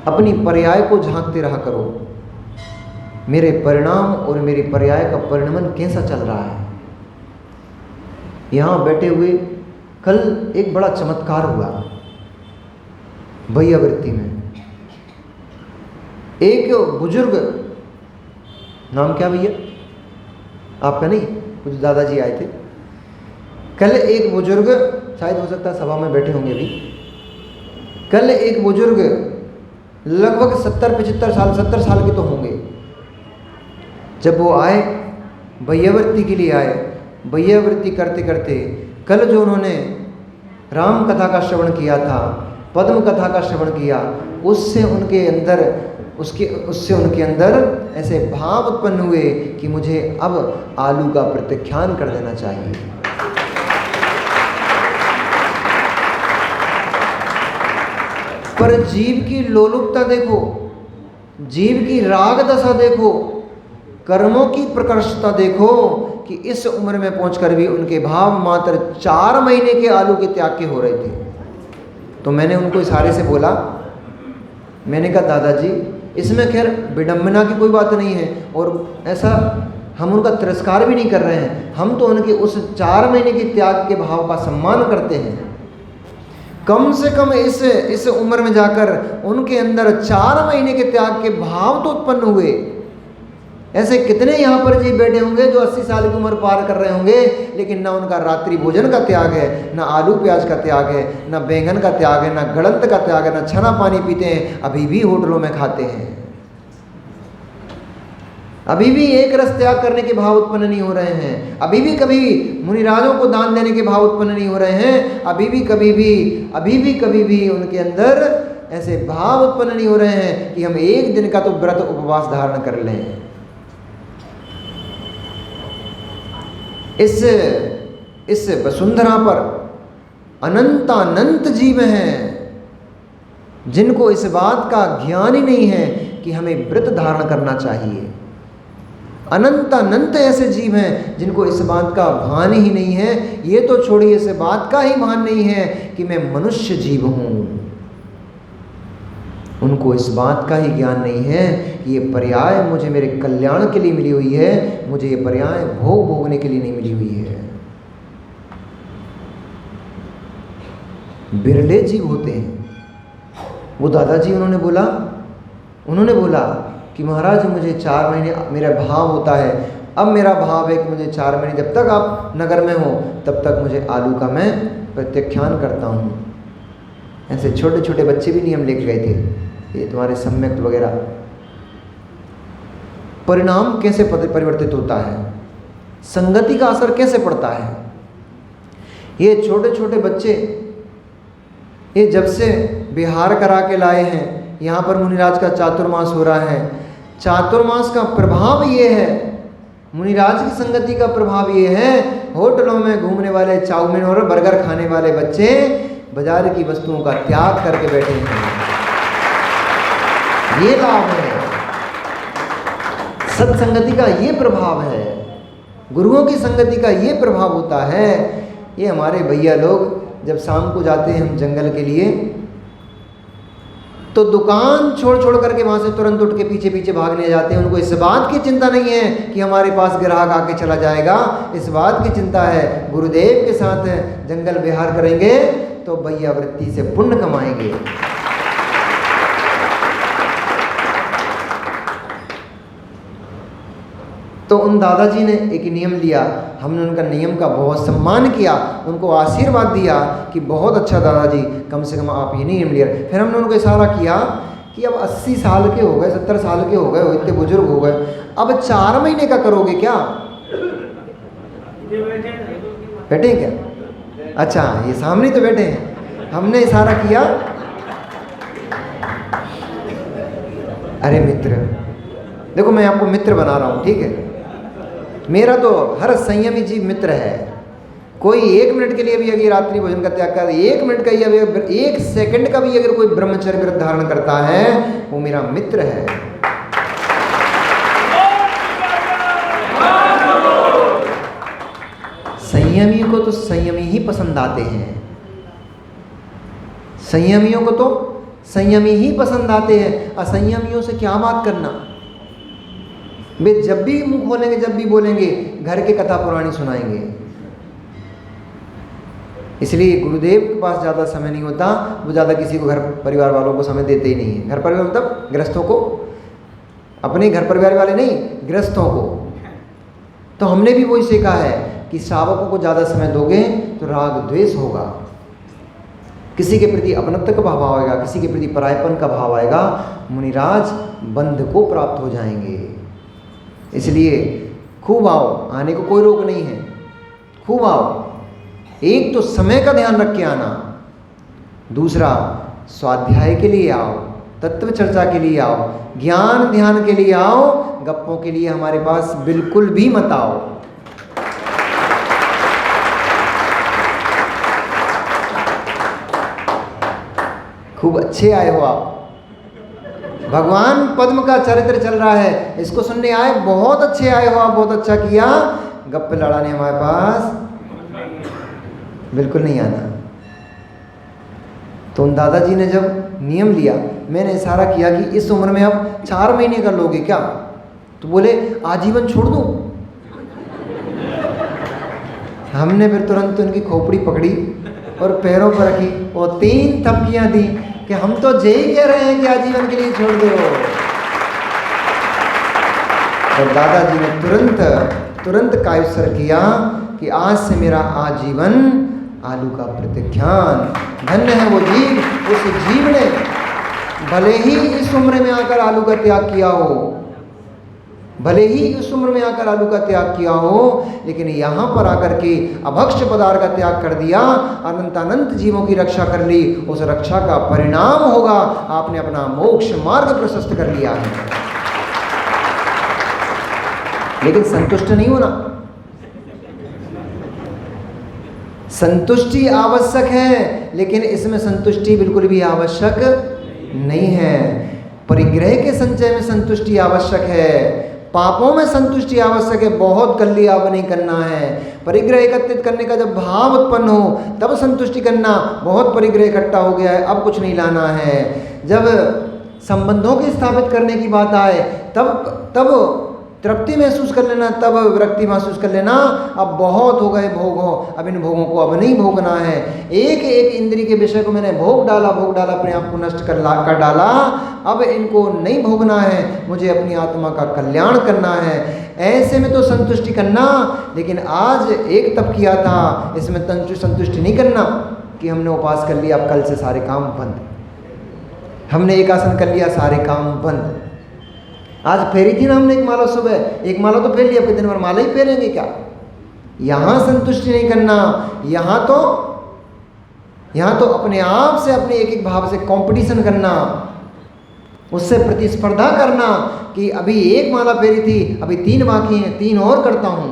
अपनी पर्याय को झांकते रहा करो। मेरे परिणाम और मेरी पर्याय का परिणमन कैसा चल रहा है। यहाँ बैठे हुए कल एक बड़ा चमत्कार हुआ भैयावृत्ति में। एक बुजुर्ग, नाम क्या भैया आपका? नहीं, कुछ दादाजी आए थे कल। एक बुजुर्ग, शायद हो सकता है सभा में बैठे होंगे अभी। कल एक बुजुर्ग लगभग 70-75 साल, 70 साल के तो होंगे, जब वो आए भैयावृत्ति के लिए आए। भैयावृत्ति करते करते कल जो उन्होंने राम कथा का श्रवण किया था, पद्म कथा का श्रवण किया, उससे उनके अंदर ऐसे भाव उत्पन्न हुए कि मुझे अब आलू का प्रत्याख्यान कर देना चाहिए। पर जीव की लोलुपता देखो, जीव की राग दशा देखो, कर्मों की प्रकर्षता देखो कि इस उम्र में पहुंचकर भी उनके भाव मात्र 4 महीने के आलू के त्याग के हो रहे थे। तो मैंने उनको इशारे से बोला, मैंने कहा दादाजी इसमें खैर विडंबना की कोई बात नहीं है और ऐसा हम उनका तिरस्कार भी नहीं कर रहे हैं, हम तो उनके उस 4 महीने के त्याग के भाव का सम्मान करते हैं। कम से कम इस उम्र में जाकर उनके अंदर 4 महीने के त्याग के भाव तो उत्पन्न हुए। ऐसे कितने यहाँ पर जी बैठे होंगे जो 80 साल की उम्र पार कर रहे होंगे, लेकिन ना उनका रात्रि भोजन का त्याग है, ना आलू प्याज का त्याग है, ना बैंगन का त्याग है, ना गलंत का त्याग है, ना छना पानी पीते हैं, अभी भी होटलों में खाते हैं, अभी भी एक रस त्याग करने के भाव उत्पन्न नहीं हो रहे हैं, अभी भी कभी मुनिराजों को दान देने के भाव उत्पन्न नहीं हो रहे हैं, अभी भी कभी भी उनके अंदर ऐसे भाव उत्पन्न नहीं हो रहे हैं कि हम एक दिन का तो व्रत उपवास धारण कर लें। इस वसुंधरा पर अनंतानंत जीव हैं जिनको इस बात का ज्ञान ही नहीं है कि हमें व्रत धारण करना चाहिए। अनंतानंत ऐसे जीव हैं जिनको इस बात का भान ही नहीं है। ये तो छोड़िए, इस बात का ही भान नहीं है कि मैं मनुष्य जीव हूँ। उनको इस बात का ही ज्ञान नहीं है कि ये पर्याय मुझे मेरे कल्याण के लिए मिली हुई है, मुझे ये पर्याय भोग भोगने के लिए नहीं मिली हुई है। बिरले जीव होते हैं। वो दादाजी उन्होंने बोला कि महाराज मुझे 4 महीने मेरा भाव होता है, अब मेरा भाव है कि मुझे 4 महीने जब तक आप नगर में हो तब तक मुझे आलू का मैं प्रत्याख्यान करता हूँ। ऐसे छोटे छोटे बच्चे भी नियम लेके गए थे, ये तुम्हारे सम्यक वगैरह। परिणाम कैसे परिवर्तित होता है, संगति का असर कैसे पड़ता है। ये छोटे छोटे बच्चे ये जब से बिहार करा के लाए हैं, यहाँ पर मुनिराज का चातुर्मास हो रहा है। चातुर्मास का प्रभाव ये है, मुनिराज की संगति का प्रभाव ये है, होटलों में घूमने वाले, चाउमीन और बर्गर खाने वाले बच्चे बाजार की वस्तुओं का त्याग करके बैठे हैं। ये लाभ है, सत्संगति का ये प्रभाव है, गुरुओं की संगति का ये प्रभाव होता है। ये हमारे भैया लोग जब शाम को जाते हैं हम जंगल के लिए, तो दुकान छोड़ करके वहाँ से तुरंत उठ के पीछे पीछे भागने जाते हैं। उनको इस बात की चिंता नहीं है कि हमारे पास ग्राहक आके चला जाएगा, इस बात की चिंता है गुरुदेव के साथ जंगल विहार करेंगे तो भैया वृत्ति से पुण्य कमाएंगे। तो उन दादाजी ने एक नियम लिया, हमने उनका नियम का बहुत सम्मान किया, उनको आशीर्वाद दिया कि बहुत अच्छा दादाजी, कम से कम आप ये नियम लिया। फिर हमने उनको इशारा किया कि अब 80 साल के हो गए, 70 साल के हो गए, इतने बुजुर्ग हो गए, अब 4 महीने का करोगे क्या? बैठे क्या? अच्छा, ये सामने तो बैठे हैं। हमने इशारा किया, अरे मित्र देखो, मैं आपको मित्र बना रहा हूँ, ठीक है? मेरा तो हर संयमी जीव मित्र है। कोई 1 मिनट के लिए भी अगर रात्रि भोजन का त्याग कर, 1 मिनट का या 1 सेकंड का भी अगर कोई ब्रह्मचर्य व्रत धारण करता है, वो मेरा मित्र है। संयमी को तो संयमी ही पसंद आते हैं, संयमियों को तो संयमी ही पसंद आते हैं। असंयमियों से क्या बात करना। वे जब भी मुंह खोलेंगे, जब भी बोलेंगे, घर के कथा पुरानी सुनाएंगे। इसलिए गुरुदेव के पास ज़्यादा समय नहीं होता, वो ज़्यादा किसी को घर परिवार वालों को समय देते ही नहीं है। घर परिवार मतलब गृहस्थों को, अपने घर परिवार वाले नहीं, गृहस्थों को। तो हमने भी वही सीखा है कि श्रावकों को ज़्यादा समय दोगे तो राग द्वेष होगा, किसी के प्रति अपनत्व का भाव आएगा, किसी के प्रति परायपन का भाव आएगा, मुनिराज बंध को प्राप्त हो जाएंगे। इसलिए खूब आओ, आने को कोई रोक नहीं है, खूब आओ। एक तो समय का ध्यान रख के आना, दूसरा स्वाध्याय के लिए आओ, तत्व चर्चा के लिए आओ, ज्ञान ध्यान के लिए आओ, गप्पों के लिए हमारे पास बिल्कुल भी मत आओ। खूब अच्छे आए हो आप। भगवान पद्म का चरित्र चल रहा है, इसको सुनने आए, बहुत अच्छे आए हो आप, बहुत अच्छा किया। गप्पे लड़ाने हमारे पास बिल्कुल नहीं आना। तो उन दादाजी ने जब नियम लिया, मैंने इशारा किया कि इस उम्र में अब 4 महीने कर लोगे क्या? तो बोले आजीवन छोड़ दूं। हमने फिर तुरंत उनकी खोपड़ी पकड़ी और पैरों पर रखी और 3 थपकियां दी कि हम तो यही कह रहे हैं कि आजीवन के लिए छोड़ दो। और दादाजी ने तुरंत कायस्वर किया कि आज से मेरा आजीवन आलू का प्रतिज्ञान। धन्य है वो जीव, उस जीव ने भले ही इस उम्र में आकर आलू का त्याग किया हो, भले ही इस उम्र में आकर आलू का त्याग किया हो, लेकिन यहाँ पर आकर के अभक्ष्य पदार्थ का त्याग कर दिया, अनंत जीवों की रक्षा कर ली। उस रक्षा का परिणाम होगा आपने अपना मोक्ष मार्ग प्रशस्त कर लिया है। लेकिन संतुष्ट नहीं होना, संतुष्टि आवश्यक है, लेकिन इसमें संतुष्टि बिल्कुल भी आवश्यक नहीं है। परिग्रह के संचय में संतुष्टि आवश्यक है, पापों में संतुष्टि आवश्यक है। बहुत कर लिया, अब नहीं करना है। परिग्रह एकत्रित करने का जब भाव उत्पन्न हो तब संतुष्टि करना। बहुत परिग्रह इकट्ठा हो गया है, अब कुछ नहीं लाना है। जब संबंधों की स्थापित करने की बात आए तब तृप्ति महसूस कर लेना, तब विरक्ति महसूस कर लेना। अब बहुत हो गए भोग हो, अब इन भोगों को अब नहीं भोगना है। एक एक इंद्रिय के विषय को मैंने भोग डाला, अपने आप को नष्ट कर डाला। अब इनको नहीं भोगना है, मुझे अपनी आत्मा का कल्याण करना है। ऐसे में तो संतुष्टि करना, लेकिन आज एक तप किया था, इसमें संतुष्टि नहीं करना कि हमने उपवास कर लिया, अब कल से सारे काम बंद। हमने एक आसन कर लिया, सारे काम बंद। आज फेरी थी ना हमने एक माला, सुबह एक माला तो फेर लिया, फिर दिन भर माला ही फेरेंगे क्या? यहाँ संतुष्टि नहीं करना, यहाँ तो अपने आप से, अपने एक एक भाव से कंपटीशन करना, उससे प्रतिस्पर्धा करना कि अभी एक माला फेरी थी, अभी 3 बाकी हैं, 3 और करता हूँ।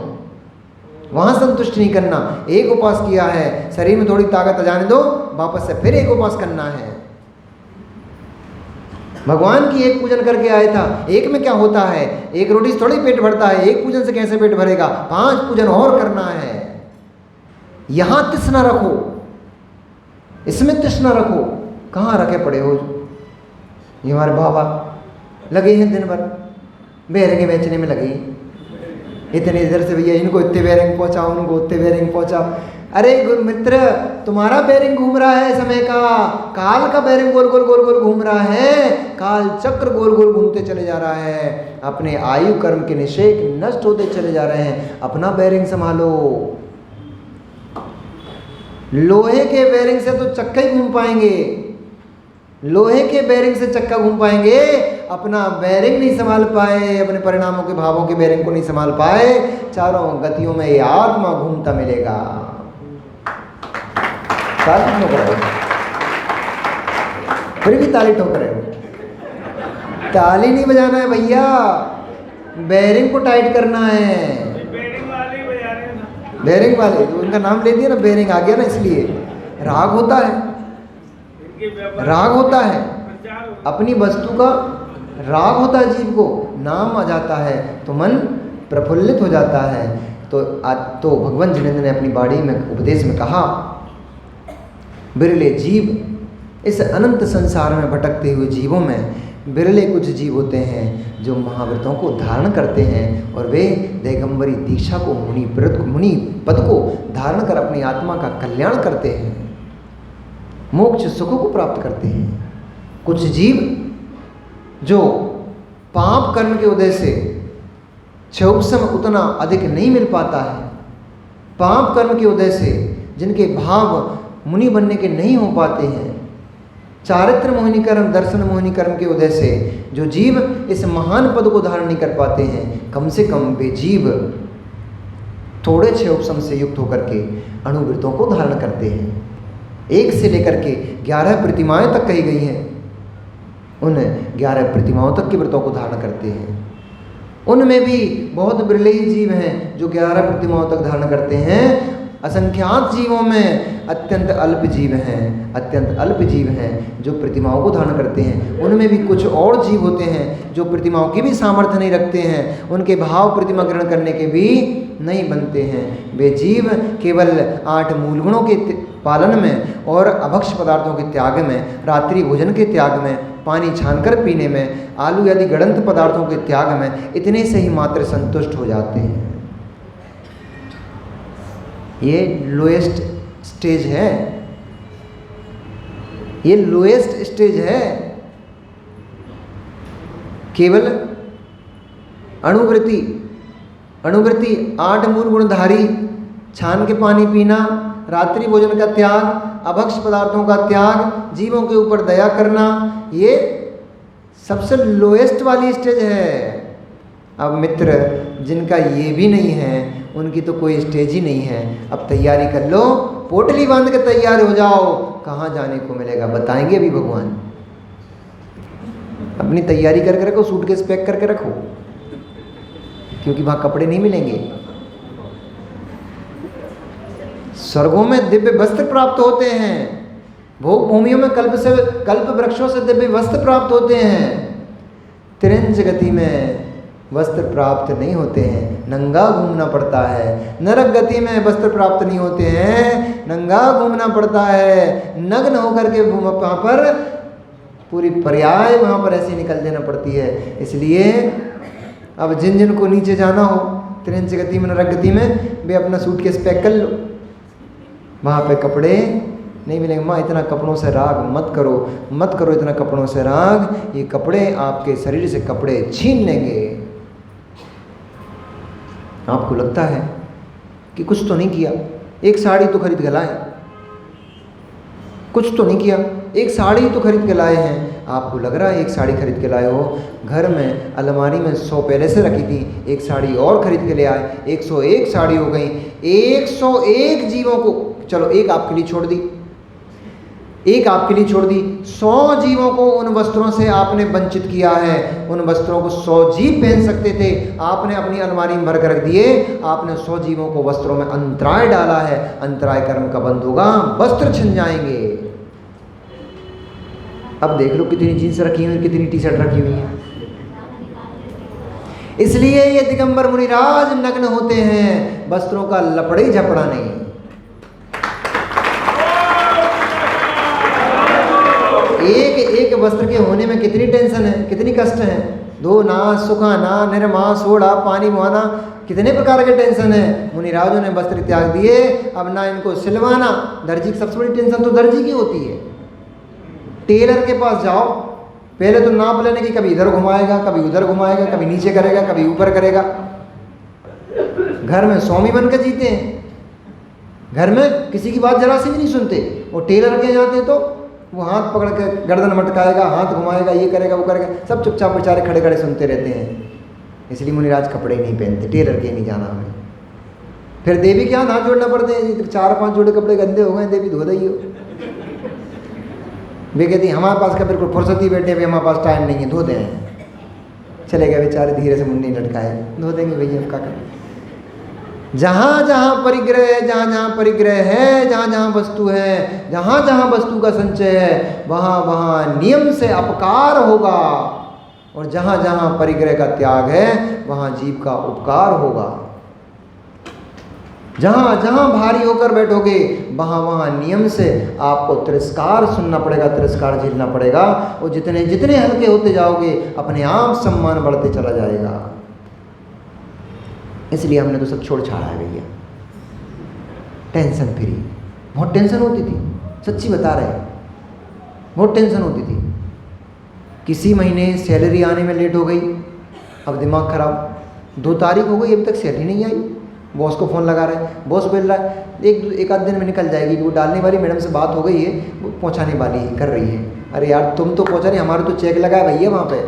वहाँ संतुष्टि नहीं करना। एक उपवास किया है, शरीर में थोड़ी ताकत आ जाने दो, वापस से फिर एक उपवास करना है। भगवान की एक पूजन करके आया था, एक में क्या होता है? एक रोटी से थोड़ी पेट भरता है, एक पूजन से कैसे पेट भरेगा? 5 पूजन और करना है। यहाँ तृष्णा रखो, इसमें तृष्णा रखो। कहाँ रखे पड़े हो? ये हमारे बाबा लगे हैं दिन भर बेरंगे बेचने में लगे, इतने इधर से भैया इनको इतने बेरिंग पहुँचाओ, उनको उतने बेरिंग पहुँचाओ। अरे गुरु मित्र, तुम्हारा बेरिंग घूम रहा है समय का, काल का बेरिंग गोल गोल गोल गोल घूम रहा है, काल चक्र गोल गोल घूमते चले जा रहा है। अपने आयु कर्म के निषेक नष्ट होते चले जा रहे हैं। अपना बेरिंग संभालो। लोहे के बेरिंग से तो चक्का ही घूम पाएंगे, लोहे के बेरिंग से चक्का घूम पाएंगे, अपना बेरिंग नहीं संभाल पाए, अपने परिणामों के भावों के बेरिंग को नहीं संभाल पाए, चारों गतियों में ये आत्मा घूमता मिलेगा। ताली ठोक रहे हो, फिर भी ताली ठोक रहे हो। ताली नहीं बजाना है भैया, बेरिंग को टाइट करना है। बेरिंग वाले बजा रहे हैं ना, बेरिंग वाले, तो उनका नाम ले दिया ना, बेरिंग आ गया ना, इसलिए राग होता है, राग होता है। अपनी वस्तु का राग होता है, जीव को नाम आ जाता है तो मन प्रफुल्लित हो जाता है। तो भगवान जिनेंद्र ने अपनी वाणी में उपदेश में कहा, बिरले जीव, इस अनंत संसार में भटकते हुए जीवों में बिरले कुछ जीव होते हैं जो महाव्रतों को धारण करते हैं और वे दिगंबरी दीक्षा को, मुनि पद को धारण कर अपनी आत्मा का कल्याण करते हैं, मोक्ष सुखों को प्राप्त करते हैं। कुछ जीव जो पाप कर्म के उदय से क्षोभसम उतना अधिक नहीं मिल पाता है, पाप कर्म के उदय से जिनके भाव मुनि बनने के नहीं हो पाते हैं, चारित्र मोहिनी कर्म, दर्शन मोहिनी कर्म के उदय से जो जीव इस महान पद को धारण नहीं कर पाते हैं, कम से कम वे जीव थोड़े क्षोभसम से युक्त होकर के अणुव्रतों को धारण करते हैं। 1 से लेकर के 11 प्रतिमाएं तक कही गई हैं, उन 11 प्रतिमाओं तक के व्रतों को धारण करते हैं। उनमें भी बहुत बिरले ही जीव हैं जो 11 प्रतिमाओं तक धारण करते हैं। असंख्यात जीवों में अत्यंत अल्प जीव हैं, अत्यंत अल्प जीव हैं जो प्रतिमाओं को धारण करते हैं। उनमें भी कुछ और जीव होते हैं जो प्रतिमाओं की भी सामर्थ्य नहीं रखते हैं, उनके भाव प्रतिमा ग्रहण करने के भी नहीं बनते हैं। वे जीव केवल 8 मूल गुणों के पालन में और अभक्ष पदार्थों के त्याग में, रात्रि भोजन के त्याग में, पानी छानकर पीने में, आलू आदि गड़ंत पदार्थों के त्याग में, इतने से ही मात्र संतुष्ट हो जाते हैं। ये लोएस्ट स्टेज है, ये लोएस्ट स्टेज है। केवल अणुवृत्ति 8 मूल गुणधारी, छान के पानी पीना, रात्रि भोजन का त्याग, अभक्ष पदार्थों का त्याग, जीवों के ऊपर दया करना, ये सबसे लोएस्ट वाली स्टेज है। अब मित्र, जिनका ये भी नहीं है उनकी तो कोई स्टेज ही नहीं है। अब तैयारी कर लो, पोटली बांध के तैयार हो जाओ। कहाँ जाने को मिलेगा बताएंगे अभी भगवान। अपनी तैयारी करके रखो, सूटकेस पैक करके रखो, क्योंकि वहाँ कपड़े नहीं मिलेंगे। स्वर्गों में दिव्य वस्त्र प्राप्त होते हैं, भोग भूमियों में कल्प वृक्षों से दिव्य वस्त्र प्राप्त होते हैं। त्रिंज गति में वस्त्र प्राप्त नहीं होते हैं, नंगा घूमना पड़ता है। नरक गति में वस्त्र प्राप्त नहीं होते हैं, नंगा घूमना पड़ता है। नग्न होकर के वहाँ पर पूरी पर्याय वहाँ पर ऐसी निकल देना पड़ती है। इसलिए अब जिन जिन को नीचे जाना हो त्रिंज गति में, नरक गति में, वे अपना सूटकेस पैक कर लो। वहाँ पे कपड़े नहीं मिलेंगे। माँ, इतना कपड़ों से राग मत करो इतना कपड़ों से राग। ये कपड़े आपके शरीर से कपड़े छीन लेंगे। आपको लगता है कि कुछ तो नहीं किया, एक साड़ी तो खरीद के लाए, कुछ तो नहीं किया, एक साड़ी तो खरीद के लाए हैं। आपको लग रहा है एक साड़ी खरीद के लाए हो, घर में अलमारी में 100 पहले से रखी थी, एक साड़ी और खरीद के ले आए, 101 साड़ी हो गई। 101 जीवों को, चलो एक आपके लिए छोड़ दी, 100 जीवों को उन वस्त्रों से आपने वंचित किया है। उन वस्त्रों को 100 जीव पहन सकते थे, आपने अपनी अलमारी में भर कर रख दिए। आपने 100 जीवों को वस्त्रों में अंतराय डाला है। अंतराय कर्म का बंद होगा, वस्त्र छिन जाएंगे। अब देख लो कितनी जीन्स रखी हुई, कितनी टी शर्ट रखी हुई है। इसलिए ये दिगंबर मुनिराज नग्न होते हैं, वस्त्रों का लपड़े झपड़ा नहीं। एक वस्त्र के होने में कितनी टेंशन है, कितनी कष्ट है। धोना, सुखाना, निर्मा, सोड़ा, पानी मुहाना, कितने प्रकार के टेंशन है। मुनिराजों ने वस्त्र त्याग दिए। अब ना इनको सिलवाना, दर्जी की सबसे बड़ी टेंशन तो दर्जी की होती है। टेलर के पास जाओ, पहले तो नाप लेने की, कभी इधर घुमाएगा, कभी उधर घुमाएगा, कभी नीचे करेगा, कभी ऊपर करेगा। घर में स्वामी बन के जीते हैं, घर में किसी की बात जरा सी भी नहीं सुनते। वो टेलर के जाते तो वो हाथ पकड़ के गर्दन मटकाएगा, हाथ घुमाएगा, ये करेगा, वो करेगा, सब चुपचाप बेचारे खड़े खड़े सुनते रहते हैं। इसलिए मुनिराज कपड़े नहीं पहनते, टेलर के नहीं जाना हमें। फिर देवी के हाथ जोड़ना पड़ते हैं, 4-5 जोड़े कपड़े गंदे हो गए, देवी धो दई हो। वे कहती हमारे पास का बिल्कुल फुर्सती बैठे, अभी हमारे पास टाइम नहीं है, धो दें। चले गए बेचारे, धीरे से मुन्नी लटकाए, धो देंगे भैया, का जहाँ जहाँ परिग्रह है, जहाँ जहाँ परिग्रह है, जहाँ जहाँ वस्तु है, जहाँ जहाँ वस्तु का संचय है, वहाँ वहाँ नियम से अपकार होगा। और जहाँ जहाँ परिग्रह का त्याग है, वहाँ जीव का उपकार होगा। जहाँ जहाँ भारी होकर बैठोगे, वहाँ वहाँ नियम से आपको तिरस्कार सुनना पड़ेगा, तिरस्कार झेलना पड़ेगा। और जितने जितने हल्के होते जाओगे, अपने आप सम्मान बढ़ते चला जाएगा। इसलिए हमने तो सब छोड़ छाड़ा है भैया, टेंशन फ्री। बहुत टेंशन होती थी, सच्ची बता रहे, बहुत टेंशन होती थी। किसी महीने सैलरी आने में लेट हो गई, अब दिमाग खराब। 2 तारीख हो गई, अभी तक सैलरी नहीं आई। बॉस को फ़ोन लगा रहे हैं, बॉस बोल रहा है एक आध दिन में निकल जाएगी, वो डालने वाली मैडम से बात हो गई है, वो पहुंचाने वाली है, कर रही है। अरे यार तुम तो पहुंचा नहीं, हमारा तो चेक लगा है भैया वहाँ पे।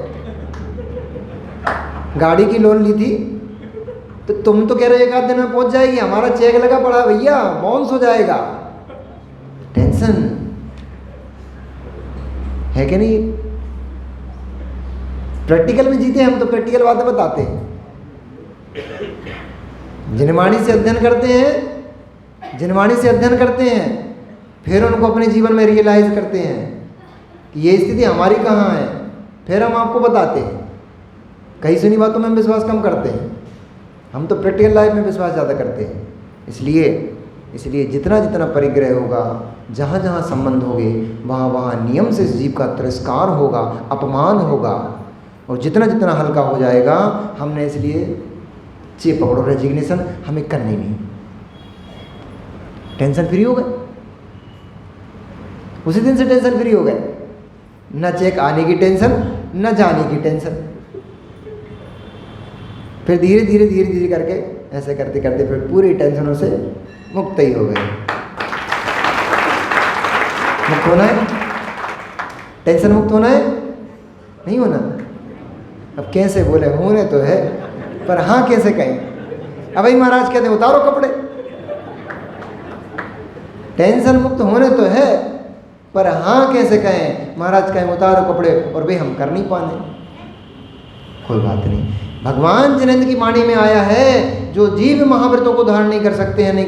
गाड़ी की लोन ली थी तो तुम तो कह रहे 1 आध दिन में पहुंच जाएगी, हमारा चेक लगा पड़ा भैया, बाउंस हो जाएगा। टेंशन है कि नहीं? प्रैक्टिकल में जीते हम तो, प्रैक्टिकल बातें बताते हैं। जिनवाणी से अध्ययन करते हैं जिनवाणी से अध्ययन करते हैं, फिर उनको अपने जीवन में रियलाइज करते हैं कि ये स्थिति हमारी कहाँ है, फिर हम आपको बताते हैं। कई सुनी बातों में हम विश्वास कम करते हैं, हम तो प्रैक्टिकल लाइफ में विश्वास ज़्यादा करते हैं। इसलिए जितना जितना परिग्रह होगा, जहाँ जहाँ संबंध होंगे, वहाँ वहाँ नियम से इस जीव का तिरस्कार होगा, अपमान होगा, और जितना जितना हल्का हो जाएगा, हमने इसलिए चे पकड़ो रेजिग्नेशन हमें करनी नहीं, टेंशन फ्री हो गए। उसी दिन से टेंशन फ्री हो गए, न चेक आने की टेंशन, न जाने की टेंशन। फिर धीरे धीरे करके ऐसे करते करते फिर पूरी टेंशनों से मुक्त ही हो गए। मुक्त होना है, टेंशन मुक्त होना है, नहीं होना। अब कैसे बोले, होने तो है, पर हाँ कैसे कहें। अब भाई महाराज कहते उतारो कपड़े, टेंशन मुक्त होने तो है, पर हाँ कैसे कहें। महाराज कहें उतारो कपड़े, और भाई हम कर नहीं पाने। कोई बात नहीं, भगवान जिनेंद्र की वाणी में आया है, जो जीव महाव्रतों को धारण नहीं कर सकते हैं, नहीं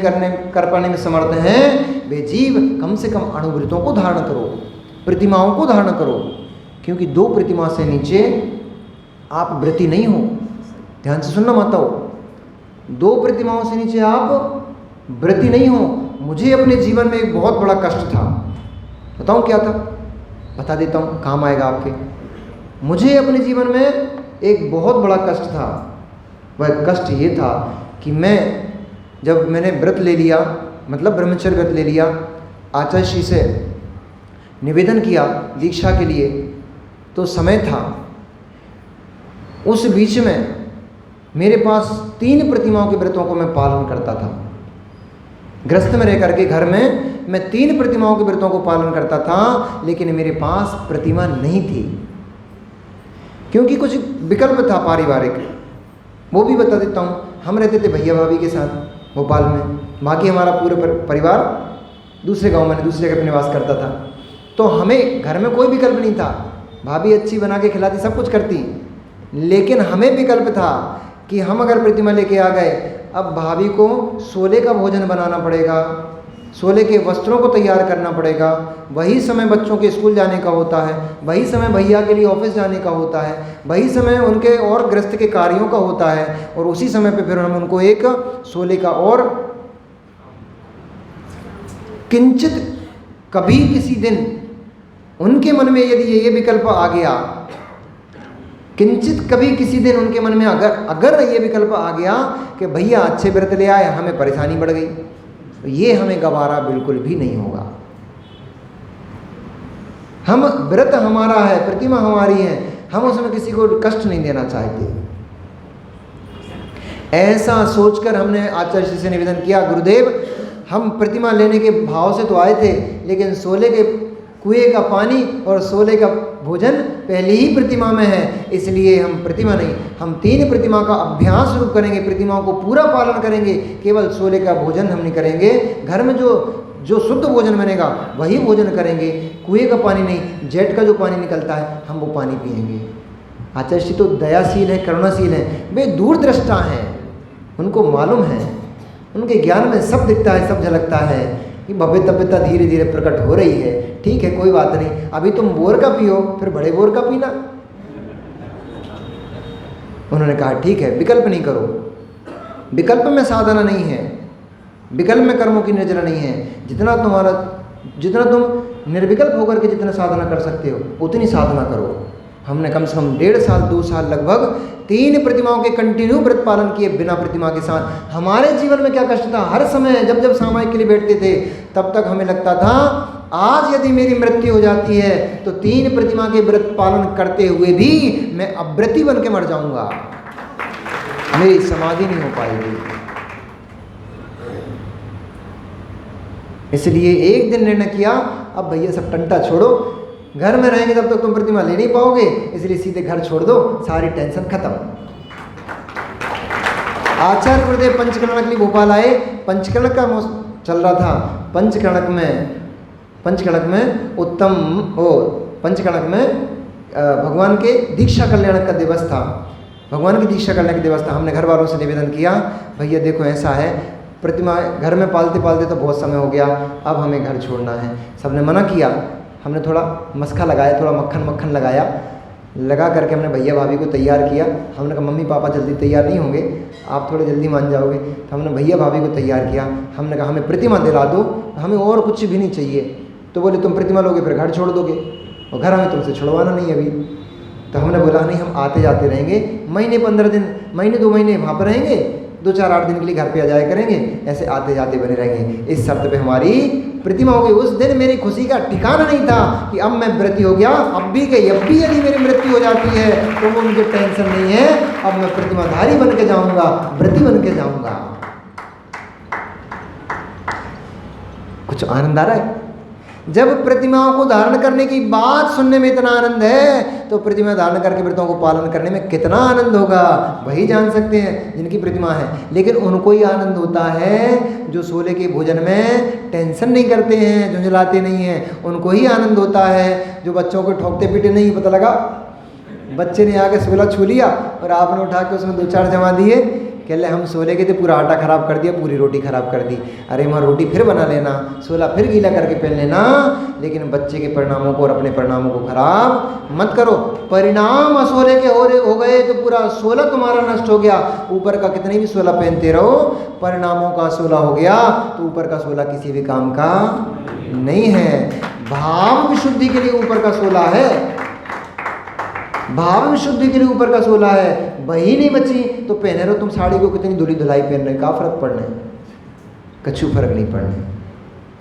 कर पाने में समर्थ हैं, वे जीव कम से कम अणुव्रतों को धारण करो, प्रतिमाओं को धारण करो। क्योंकि 2 प्रतिमा से नीचे आप व्रती नहीं हो। ध्यान से सुनना माताओ, 2 प्रतिमाओं से नीचे आप व्रती नहीं हो। मुझे अपने जीवन में एक बहुत बड़ा कष्ट था, बताऊं क्या था, बता देता हूँ, काम आएगा आपके। मुझे अपने जीवन में एक बहुत बड़ा कष्ट था। वह कष्ट ये था कि जब मैंने व्रत ले लिया, मतलब ब्रह्मचर्य व्रत ले लिया, आचार्य श्री से निवेदन किया दीक्षा के लिए, तो समय था, उस बीच में मेरे पास 3 प्रतिमाओं के व्रतों को मैं पालन करता था। गृहस्थ में रह करके घर में मैं 3 प्रतिमाओं के व्रतों को पालन करता था, लेकिन मेरे पास प्रतिमा नहीं थी, क्योंकि कुछ विकल्प था पारिवारिक। वो भी बता देता हूँ। हम रहते थे भैया भाभी के साथ भोपाल में, बाकी हमारा पूरा परिवार दूसरे गांव में, दूसरे जगह पर निवास करता था। तो हमें घर में कोई विकल्प नहीं था। भाभी अच्छी बना के खिलाती, सब कुछ करती, लेकिन हमें विकल्प था कि हम अगर प्रतिमा लेके आ गए, अब भाभी को सोले का भोजन बनाना पड़ेगा, सोले के वस्त्रों को तैयार करना पड़ेगा, वही समय बच्चों के स्कूल जाने का होता है, वही समय भैया के लिए ऑफिस जाने का होता है, वही समय उनके और गृहस्थ के कार्यों का होता है, और उसी समय पे फिर हम उनको एक सोले का, और किंचित कभी किसी दिन उनके मन में यदि ये विकल्प आ गया, किंचित कभी किसी दिन उनके मन में अगर ये विकल्प आ गया कि भैया अच्छे व्रत ले आए, हमें परेशानी बढ़ गई, तो ये हमें गवारा बिल्कुल भी नहीं होगा। हम व्रत हमारा है, प्रतिमा हमारी है, हम उसमें किसी को कष्ट नहीं देना चाहते। ऐसा सोचकर हमने आचार्य जी से निवेदन किया, गुरुदेव हम प्रतिमा लेने के भाव से तो आए थे, लेकिन सोले के कुएं का पानी और सोले का भोजन पहले ही प्रतिमा में है, इसलिए हम प्रतिमा नहीं, हम 3 प्रतिमा का अभ्यास रूप करेंगे, प्रतिमाओं को पूरा पालन करेंगे, केवल सोले का भोजन हम नहीं करेंगे। घर में जो शुद्ध भोजन बनेगा वही भोजन करेंगे, कुएं का पानी नहीं, जेट का जो पानी निकलता है हम वो पानी पिएंगे। आचार्य जी तो दयाशील है, करुणाशील है, वे दूरदृष्टा हैं, उनको मालूम है, उनके ज्ञान में सब दिखता है, सब झलकता है कि भव्यता धीरे धीरे प्रकट हो रही है। ठीक है, कोई बात नहीं, अभी तुम बोर का पियो, फिर बड़े बोर का पीना। उन्होंने कहा ठीक है, विकल्प नहीं करो, विकल्प में साधना नहीं है, विकल्प में कर्मों की निर्जरा नहीं है। जितना तुम निर्विकल्प होकर के जितना साधना कर सकते हो उतनी साधना करो। हमने कम से कम 1.5 साल 2 साल लगभग 3 प्रतिमाओं के कंटिन्यू व्रत पालन किए बिना प्रतिमा के साथ। हमारे जीवन में क्या कष्ट था, हर समय जब सामायिक के लिए बैठते थे तब तक हमें लगता था आज यदि मेरी मृत्यु हो जाती है तो 3 प्रतिमा के व्रत पालन करते हुए भी मैं अव्रती बन के मर जाऊंगा, मेरी समाधि नहीं हो पाएगी। इसलिए एक दिन निर्णय किया, अब भैया सब टंटा छोड़ो, घर में रहेंगे तब तक तुम प्रतिमा ले नहीं पाओगे, इसलिए सीधे घर छोड़ दो, सारी टेंशन खत्म। आचार्य गुरुदेव पंचकर्णक के लिए भोपाल आए, पंचकर्णक का चल रहा था, पंचकर्णक में पंचकर्णक में भगवान के दीक्षा कल्याण का दिवस था, भगवान की दीक्षा करने का दिवस था। हमने घर वालों से निवेदन किया, भैया देखो ऐसा है, प्रतिमा घर में पालते पालते तो बहुत समय हो गया, अब हमें घर छोड़ना है। सबने मना किया, हमने थोड़ा मस्का लगाया, थोड़ा मक्खन मक्खन लगाया, लगा करके हमने भैया भाभी को तैयार किया। हमने कहा मम्मी पापा जल्दी तैयार नहीं होंगे, आप थोड़े जल्दी मान जाओगे। तो हमने भैया भाभी को तैयार किया। हमने कहा हमें प्रतिमा दिला दो, हमें और कुछ भी नहीं चाहिए। तो बोले तुम प्रतिमा लोगे फिर घर छोड़ दोगे, और घर हमें तुमसे छुड़वाना नहीं अभी। तो हमने बोला नहीं, हम आते जाते रहेंगे, महीने 15 दिन, महीने 2 महीने वहाँ पर रहेंगे, 2-4 8 दिन के लिए घर पे आ जाया करेंगे, ऐसे आते जाते बने रहेंगे। इस शर्त पे हमारी प्रतिमा हो गई। उस दिन मेरी खुशी का ठिकाना नहीं था कि अब मैं व्रती हो गया, अब भी यदि मेरी मृत्यु हो जाती है तो वो मुझे टेंशन नहीं है, अब मैं प्रतिमाधारी बन के जाऊँगा, व्रती बन के जाऊँगा। कुछ आनंद आ रहा है? जब प्रतिमाओं को धारण करने की बात सुनने में इतना आनंद है, तो प्रतिमा धारण करके व्रतों को पालन करने में कितना आनंद होगा वही जान सकते हैं जिनकी प्रतिमा है। लेकिन उनको ही आनंद होता है जो सोले के भोजन में टेंशन नहीं करते हैं, झुंझलाते नहीं हैं, उनको ही आनंद होता है। जो बच्चों को ठोकते पीटे नहीं, पता लगा बच्चे ने आके सोला छू लिया और आपने उठा के उसमें 2-4 जमा दिए, कह ले हम सोले के थे, पूरा आटा खराब कर दिया, पूरी रोटी खराब कर दी। अरे वहाँ रोटी फिर बना लेना, सोला फिर गीला करके पहन लेना, लेकिन बच्चे के परिणामों को और अपने परिणामों को खराब मत करो। परिणाम असोले के हो गए तो पूरा सोला तुम्हारा नष्ट हो गया। ऊपर का कितने भी सोला पहनते रहो, परिणामों का सोला हो गया तो ऊपर का सोला किसी भी काम का नहीं है। भाव विशुद्धि के लिए ऊपर का सोला है, भाव विशुद्धि के लिए ऊपर का सोला है। वही नहीं बची तो पहने रहो तुम साड़ी को, कितनी धुली धुलाई पहन रहे, क्या फर्क पड़ने, कछु फर्क नहीं पड़ने।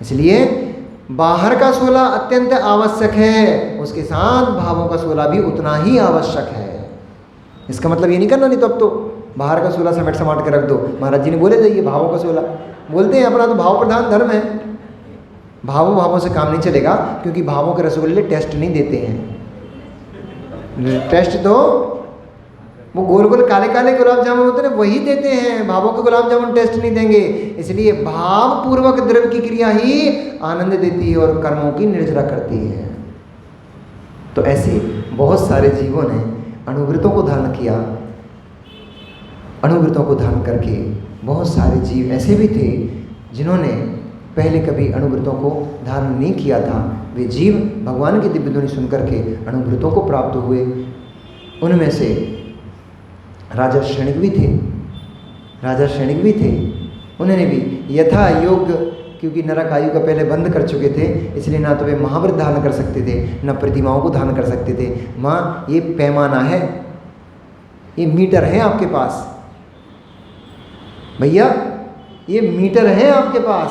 इसलिए बाहर का सोला अत्यंत आवश्यक है, उसके साथ भावों का सोला भी उतना ही आवश्यक है। इसका मतलब ये नहीं करना नहीं तो अब तो बाहर का सोला समेट समाट के रख दो। महाराज जी ने बोले जाइए भावों का सोला, बोलते हैं अपना तो भाव प्रधान धर्म है। भावों से काम नहीं चलेगा, क्योंकि भावों के रसगुल्ले टेस्ट नहीं देते हैं। टेस्ट तो वो गोल गोल काले काले गुलाब जामुन होते हैं वही देते हैं, भावों के गुलाब जामुन टेस्ट नहीं देंगे। इसलिए भाव पूर्वक द्रव्य की क्रिया ही आनंद देती है और कर्मों की निर्जरा करती है। तो ऐसे बहुत सारे जीवों ने अणुव्रतों को धारण किया। अणुव्रतों को धारण करके बहुत सारे जीव ऐसे भी थे जिन्होंने पहले कभी अणुव्रतों को धारण नहीं किया था। वे जीव भगवान की दिव्य ध्वनि सुनकर के अणुव्रतों को प्राप्त हुए। उनमें से राजा श्रेणिक भी थे। उन्होंने भी यथा योग, क्योंकि नरक आयु का पहले बंद कर चुके थे, इसलिए ना तो वे महाव्रत धारण कर सकते थे, न प्रतिमाओं को धारण कर सकते थे। माँ ये पैमाना है, ये मीटर है आपके पास, भैया ये मीटर है आपके पास।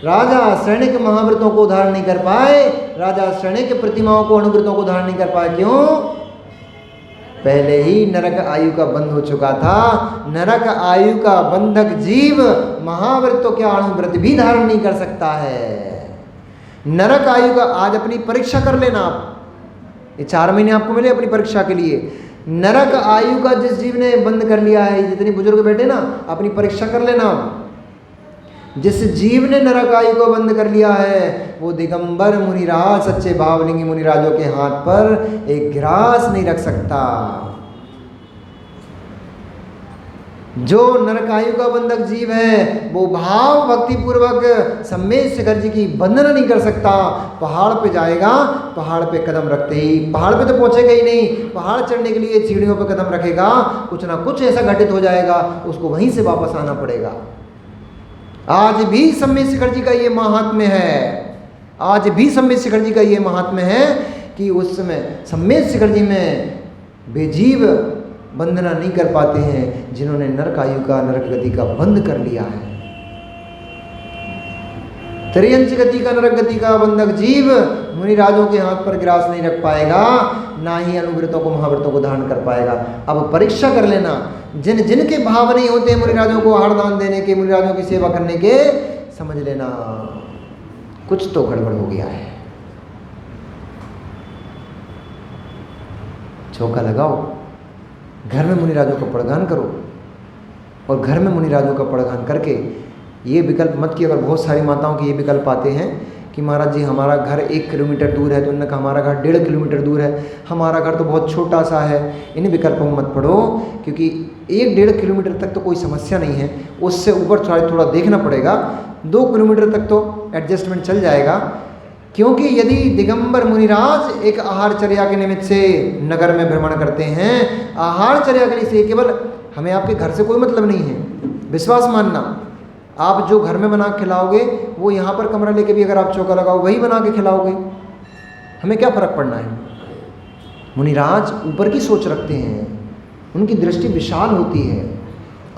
राजा श्रेणिक महाव्रतों को धारण नहीं कर पाए, राजा श्रेणिक प्रतिमाओं को अणुव्रतों को धारण नहीं कर पाए। क्यों? पहले ही नरक आयु का बंध हो चुका था। नरक आयु का बंधक जीव महाव्रत तो क्या अणुव्रत भी धारण नहीं कर सकता है। नरक आयु का आज अपनी परीक्षा कर लेना आप, ये 4 महीने आपको मिले अपनी परीक्षा के लिए। नरक आयु का जिस जीव ने बंद कर लिया है, जितने बुजुर्ग बैठे ना, अपनी परीक्षा कर लेना। जिस जीव ने नरक आयु को बंद कर लिया है वो दिगंबर मुनिराज, सच्चे भावलिंगी मुनिराजों के हाथ पर एक ग्रास नहीं रख सकता। जो नरकायु का बंधक जीव है वो भाव भक्ति पूर्वक सम्मेद शिखर जी की वंदना नहीं कर सकता। पहाड़ पे जाएगा, पहाड़ पे कदम रखते ही, पहाड़ पे तो पहुंचेगा ही नहीं, पहाड़ चढ़ने के लिए सीढ़ियों पे कदम रखेगा, कुछ ना कुछ ऐसा घटित हो जाएगा, उसको वहीं से वापस आना पड़ेगा। आज भी सम्मेद शिखर जी का ये महात्म्य है, आज भी सम्मेद शिखर जी का ये महात्म्य है कि उस समय सम्मेद शिखर जी में वे जीव वंदना नहीं कर पाते हैं जिन्होंने नरक आयु का, नरक गति का बंद कर लिया है। त्रियंच गति का, नरक गति का बंधक जीव मुनिराजों के हाथ पर ग्रास नहीं रख पाएगा, ना ही अनुव्रतों को, महाव्रतों को धारण कर पाएगा। अब परीक्षा कर लेना, जिन जिनके भाव नहीं होते मुनिराजों को आहार दान देने के, मुनिराजों की सेवा करने के, समझ लेना कुछ तो गड़बड़ हो गया है। चौका लगाओ, घर में मुनिराजों का पड़गान करो, और घर में मुनिराजों का पड़गान करके ये विकल्प मत कि, अगर बहुत सारी माताओं के ये विकल्प आते हैं कि महाराज जी हमारा घर 1 किलोमीटर दूर है, तो उन्होंने कहा हमारा घर 1.5 किलोमीटर दूर है, हमारा घर तो बहुत छोटा सा है। इन विकल्पों में मत पढ़ो, क्योंकि 1-1.5 किलोमीटर तक तो कोई समस्या नहीं है, उससे ऊपर थोड़ा देखना पड़ेगा। 2 किलोमीटर तक तो एडजस्टमेंट चल जाएगा, क्योंकि यदि दिगंबर मुनिराज एक आहारचर्या के निमित्त से नगर में भ्रमण करते हैं, आहारचर्या के लिए से, केवल हमें आपके घर से कोई मतलब नहीं है, विश्वास मानना। आप जो घर में बना के खिलाओगे वो यहाँ पर कमरा लेके भी अगर आप चौका लगाओ वही बना के खिलाओगे, हमें क्या फ़र्क पड़ना है। मुनिराज ऊपर की सोच रखते हैं, उनकी दृष्टि विशाल होती है,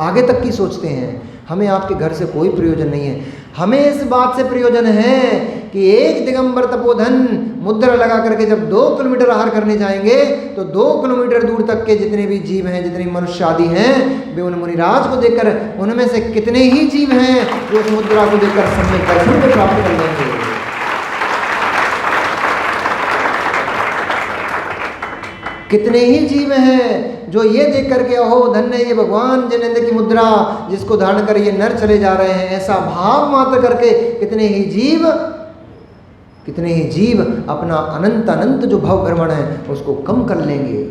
आगे तक की सोचते हैं। हमें आपके घर से कोई प्रयोजन नहीं है, हमें इस बात से प्रयोजन है कि एक दिगंबर तपोधन मुद्रा लगा करके जब 2 किलोमीटर आहार करने जाएंगे तो 2 किलोमीटर दूर तक के जितने भी जीव हैं, जितने मनुष्य आदि हैं, वे उन मुनिराज को देखकर, उनमें से कितने ही जीव हैं जो उस मुद्रा को देखकर सम्यक दर्शन को प्राप्त कर लेंगे। कितने ही जीव हैं जो ये देख करके अहो धन्य ये भगवान जिनेंद्र की मुद्रा जिसको धारण कर ये नर चले जा रहे हैं, ऐसा भाव मात्र करके कितने ही जीव अपना अनंत जो भव भ्रमण है उसको कम कर लेंगे।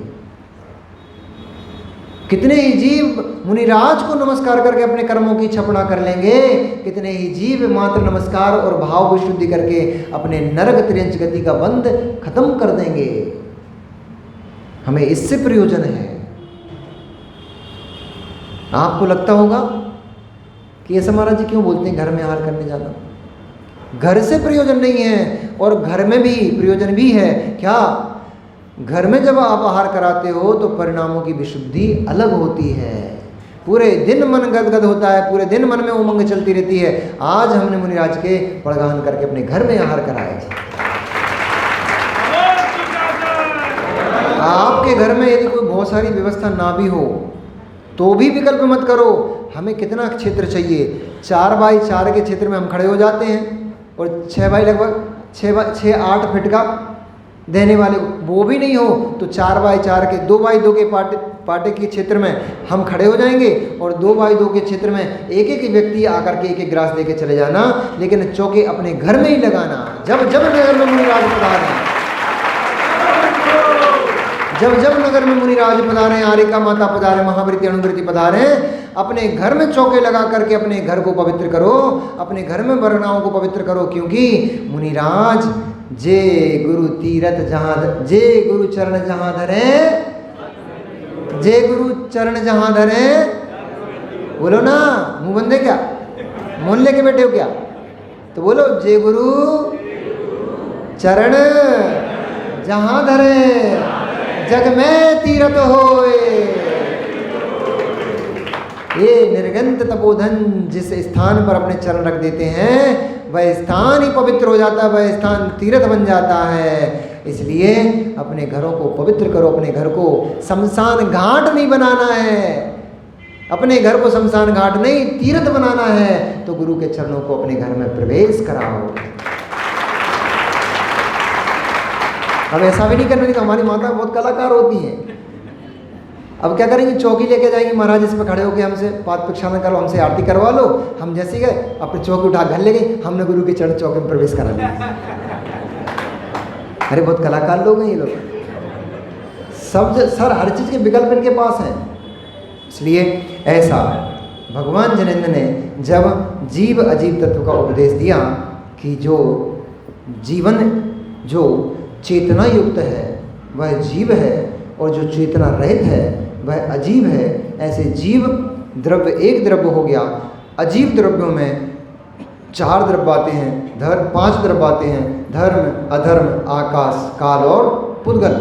कितने ही जीव मुनिराज को नमस्कार करके अपने कर्मों की क्षपणा कर लेंगे, कितने ही जीव मात्र नमस्कार और भाव विशुद्धि करके अपने नरक त्रियंच गति का बंध खत्म कर देंगे। हमें इससे प्रयोजन है। आपको लगता होगा कि ऐसा महाराज जी क्यों बोलते हैं घर में आहार करने जाना? घर से प्रयोजन नहीं है और घर में भी प्रयोजन भी है। क्या? घर में जब आप आहार कराते हो तो परिणामों की विशुद्धि अलग होती है, पूरे दिन मन गदगद होता है, पूरे दिन मन में उमंग चलती रहती है। आज हमने मुनिराज के पड़गान करके अपने घर में आहार कराया। आपके घर में यदि कोई बहुत सारी व्यवस्था ना भी हो तो भी विकल्प मत करो। हमें कितना क्षेत्र चाहिए? 4x4 के क्षेत्र में हम खड़े हो जाते हैं और 6x8 फीट का देने वाले वो भी नहीं हो तो 4x4 के 2x2 के पाटे के क्षेत्र में हम खड़े हो जाएंगे और 2x2 के क्षेत्र में एक व्यक्ति आकर के एक गिलास दे के चले जाना, लेकिन चौके अपने घर में ही लगाना। जब नगर में मुनिराज पधारे, जब नगर में मुनिराज पधारे, आरिका माता पधारे, महावृति अनुवृत्ति पधारे, अपने घर में चौके लगा करके अपने घर को पवित्र करो, अपने घर में वर्णाओं को पवित्र करो। क्योंकि मुनिराज जे गुरु तीरथ जहाँ, जे गुरु चरण जहाँ धरे, जे गुरु चरण जहाँ धरे, बोलो ना, मुंह बंदे क्या, मुंह लेके बैठे हो क्या? तो बोलो जे गुरु चरण जहाँ धरे जग में तीरथ होए। ये निर्गंत तपोधन जिस स्थान पर अपने चरण रख देते हैं वह स्थान ही पवित्र हो जाता है, वह स्थान तीर्थ बन जाता है। इसलिए अपने घरों को पवित्र करो, अपने घर को शमशान घाट नहीं बनाना है, अपने घर को शमशान घाट नहीं तीर्थ बनाना है। तो गुरु के चरणों को अपने घर में प्रवेश कराओ। अब ऐसा भी नहीं करना कि हमारी माता बहुत कलाकार होती हैं। अब क्या करेंगे? चौकी लेके जाएंगे, महाराज इस पर खड़े होकर हमसे पाद प्रक्षालन करो, हमसे आरती करवा लो। हम जैसे गए अपने चौकी उठा घर ले गए, हमने गुरु के चरण चौके में प्रवेश करा लिया। अरे बहुत कलाकार लोग हैं ये लोग, सब सर हर चीज़ के विकल्प इनके पास हैं। इसलिए ऐसा भगवान जिनेंद्र ने जब जीव अजीव तत्व का उपदेश दिया कि जो जीवन जो चेतना युक्त है वह जीव है और जो चेतना रहित है वह अजीव है। ऐसे जीव द्रव्य एक द्रव्य हो गया, अजीव द्रव्यों में 4 द्रव्य आते हैं, 5 द्रव्य आते हैं, धर्म, अधर्म, आकाश, काल और पुद्गल।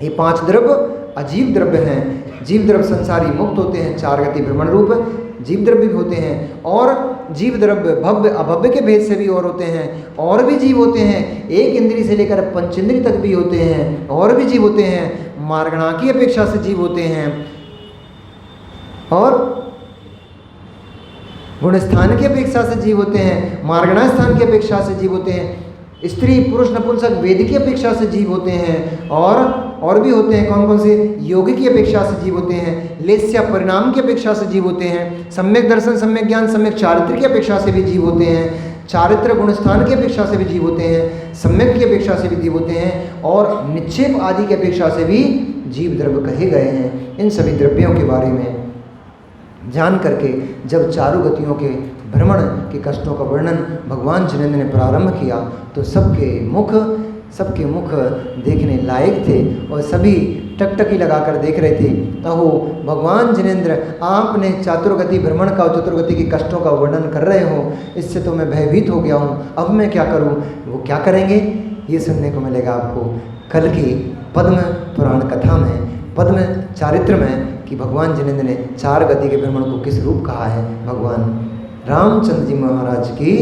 ये 5 द्रव्य अजीव द्रव्य हैं। जीव द्रव्य संसारी मुक्त होते हैं, 4 गति भ्रमण रूप जीव द्रव्य भी होते हैं। और जीव द्रव्य भव्य अभव्य के भेद से भी और होते हैं, और भी जीव होते हैं। एक इंद्री से लेकर 5 इंद्री तक भी होते हैं, और भी जीव होते हैं। मार्गणा की अपेक्षा से जीव होते हैं और गुणस्थान की अपेक्षा से जीव होते हैं, मार्गणा स्थान की अपेक्षा से जीव होते हैं। स्त्री पुरुष नपुंसक वेद की अपेक्षा से जीव होते हैं और भी होते हैं। कौन कौन से? योगी की अपेक्षा से जीव होते हैं, लेस्या परिणाम की अपेक्षा से जीव होते हैं, सम्यक दर्शन, सम्यक ज्ञान, सम्यक चारित्र की अपेक्षा से भी जीव होते हैं, चारित्र गुणस्थान की अपेक्षा से भी जीव होते हैं, सम्यक की अपेक्षा से भी जीव होते हैं और निक्षेप आदि की अपेक्षा से भी जीव द्रव्य कहे गए हैं, इन सभी द्रव्यों के बारे में जान करके जब चारों गतियों के भ्रमण के कष्टों का वर्णन भगवान जिनेंद्र ने प्रारंभ किया तो सबके मुख देखने लायक थे और सभी टकटकी लगाकर देख रहे थे। अहो भगवान जिनेंद्र, आपने चातुर्गति भ्रमण का और चतुर्गति के कष्टों का वर्णन कर रहे हो, इससे तो मैं भयभीत हो गया हूँ, अब मैं क्या करूँ। वो क्या करेंगे ये सुनने को मिलेगा आपको कल की पद्म पुराण कथा में, पद्म चारित्र में, कि भगवान जिनेंद्र ने चार गति के भ्रमण को किस रूप कहा है। भगवान रामचंद्र जी महाराज की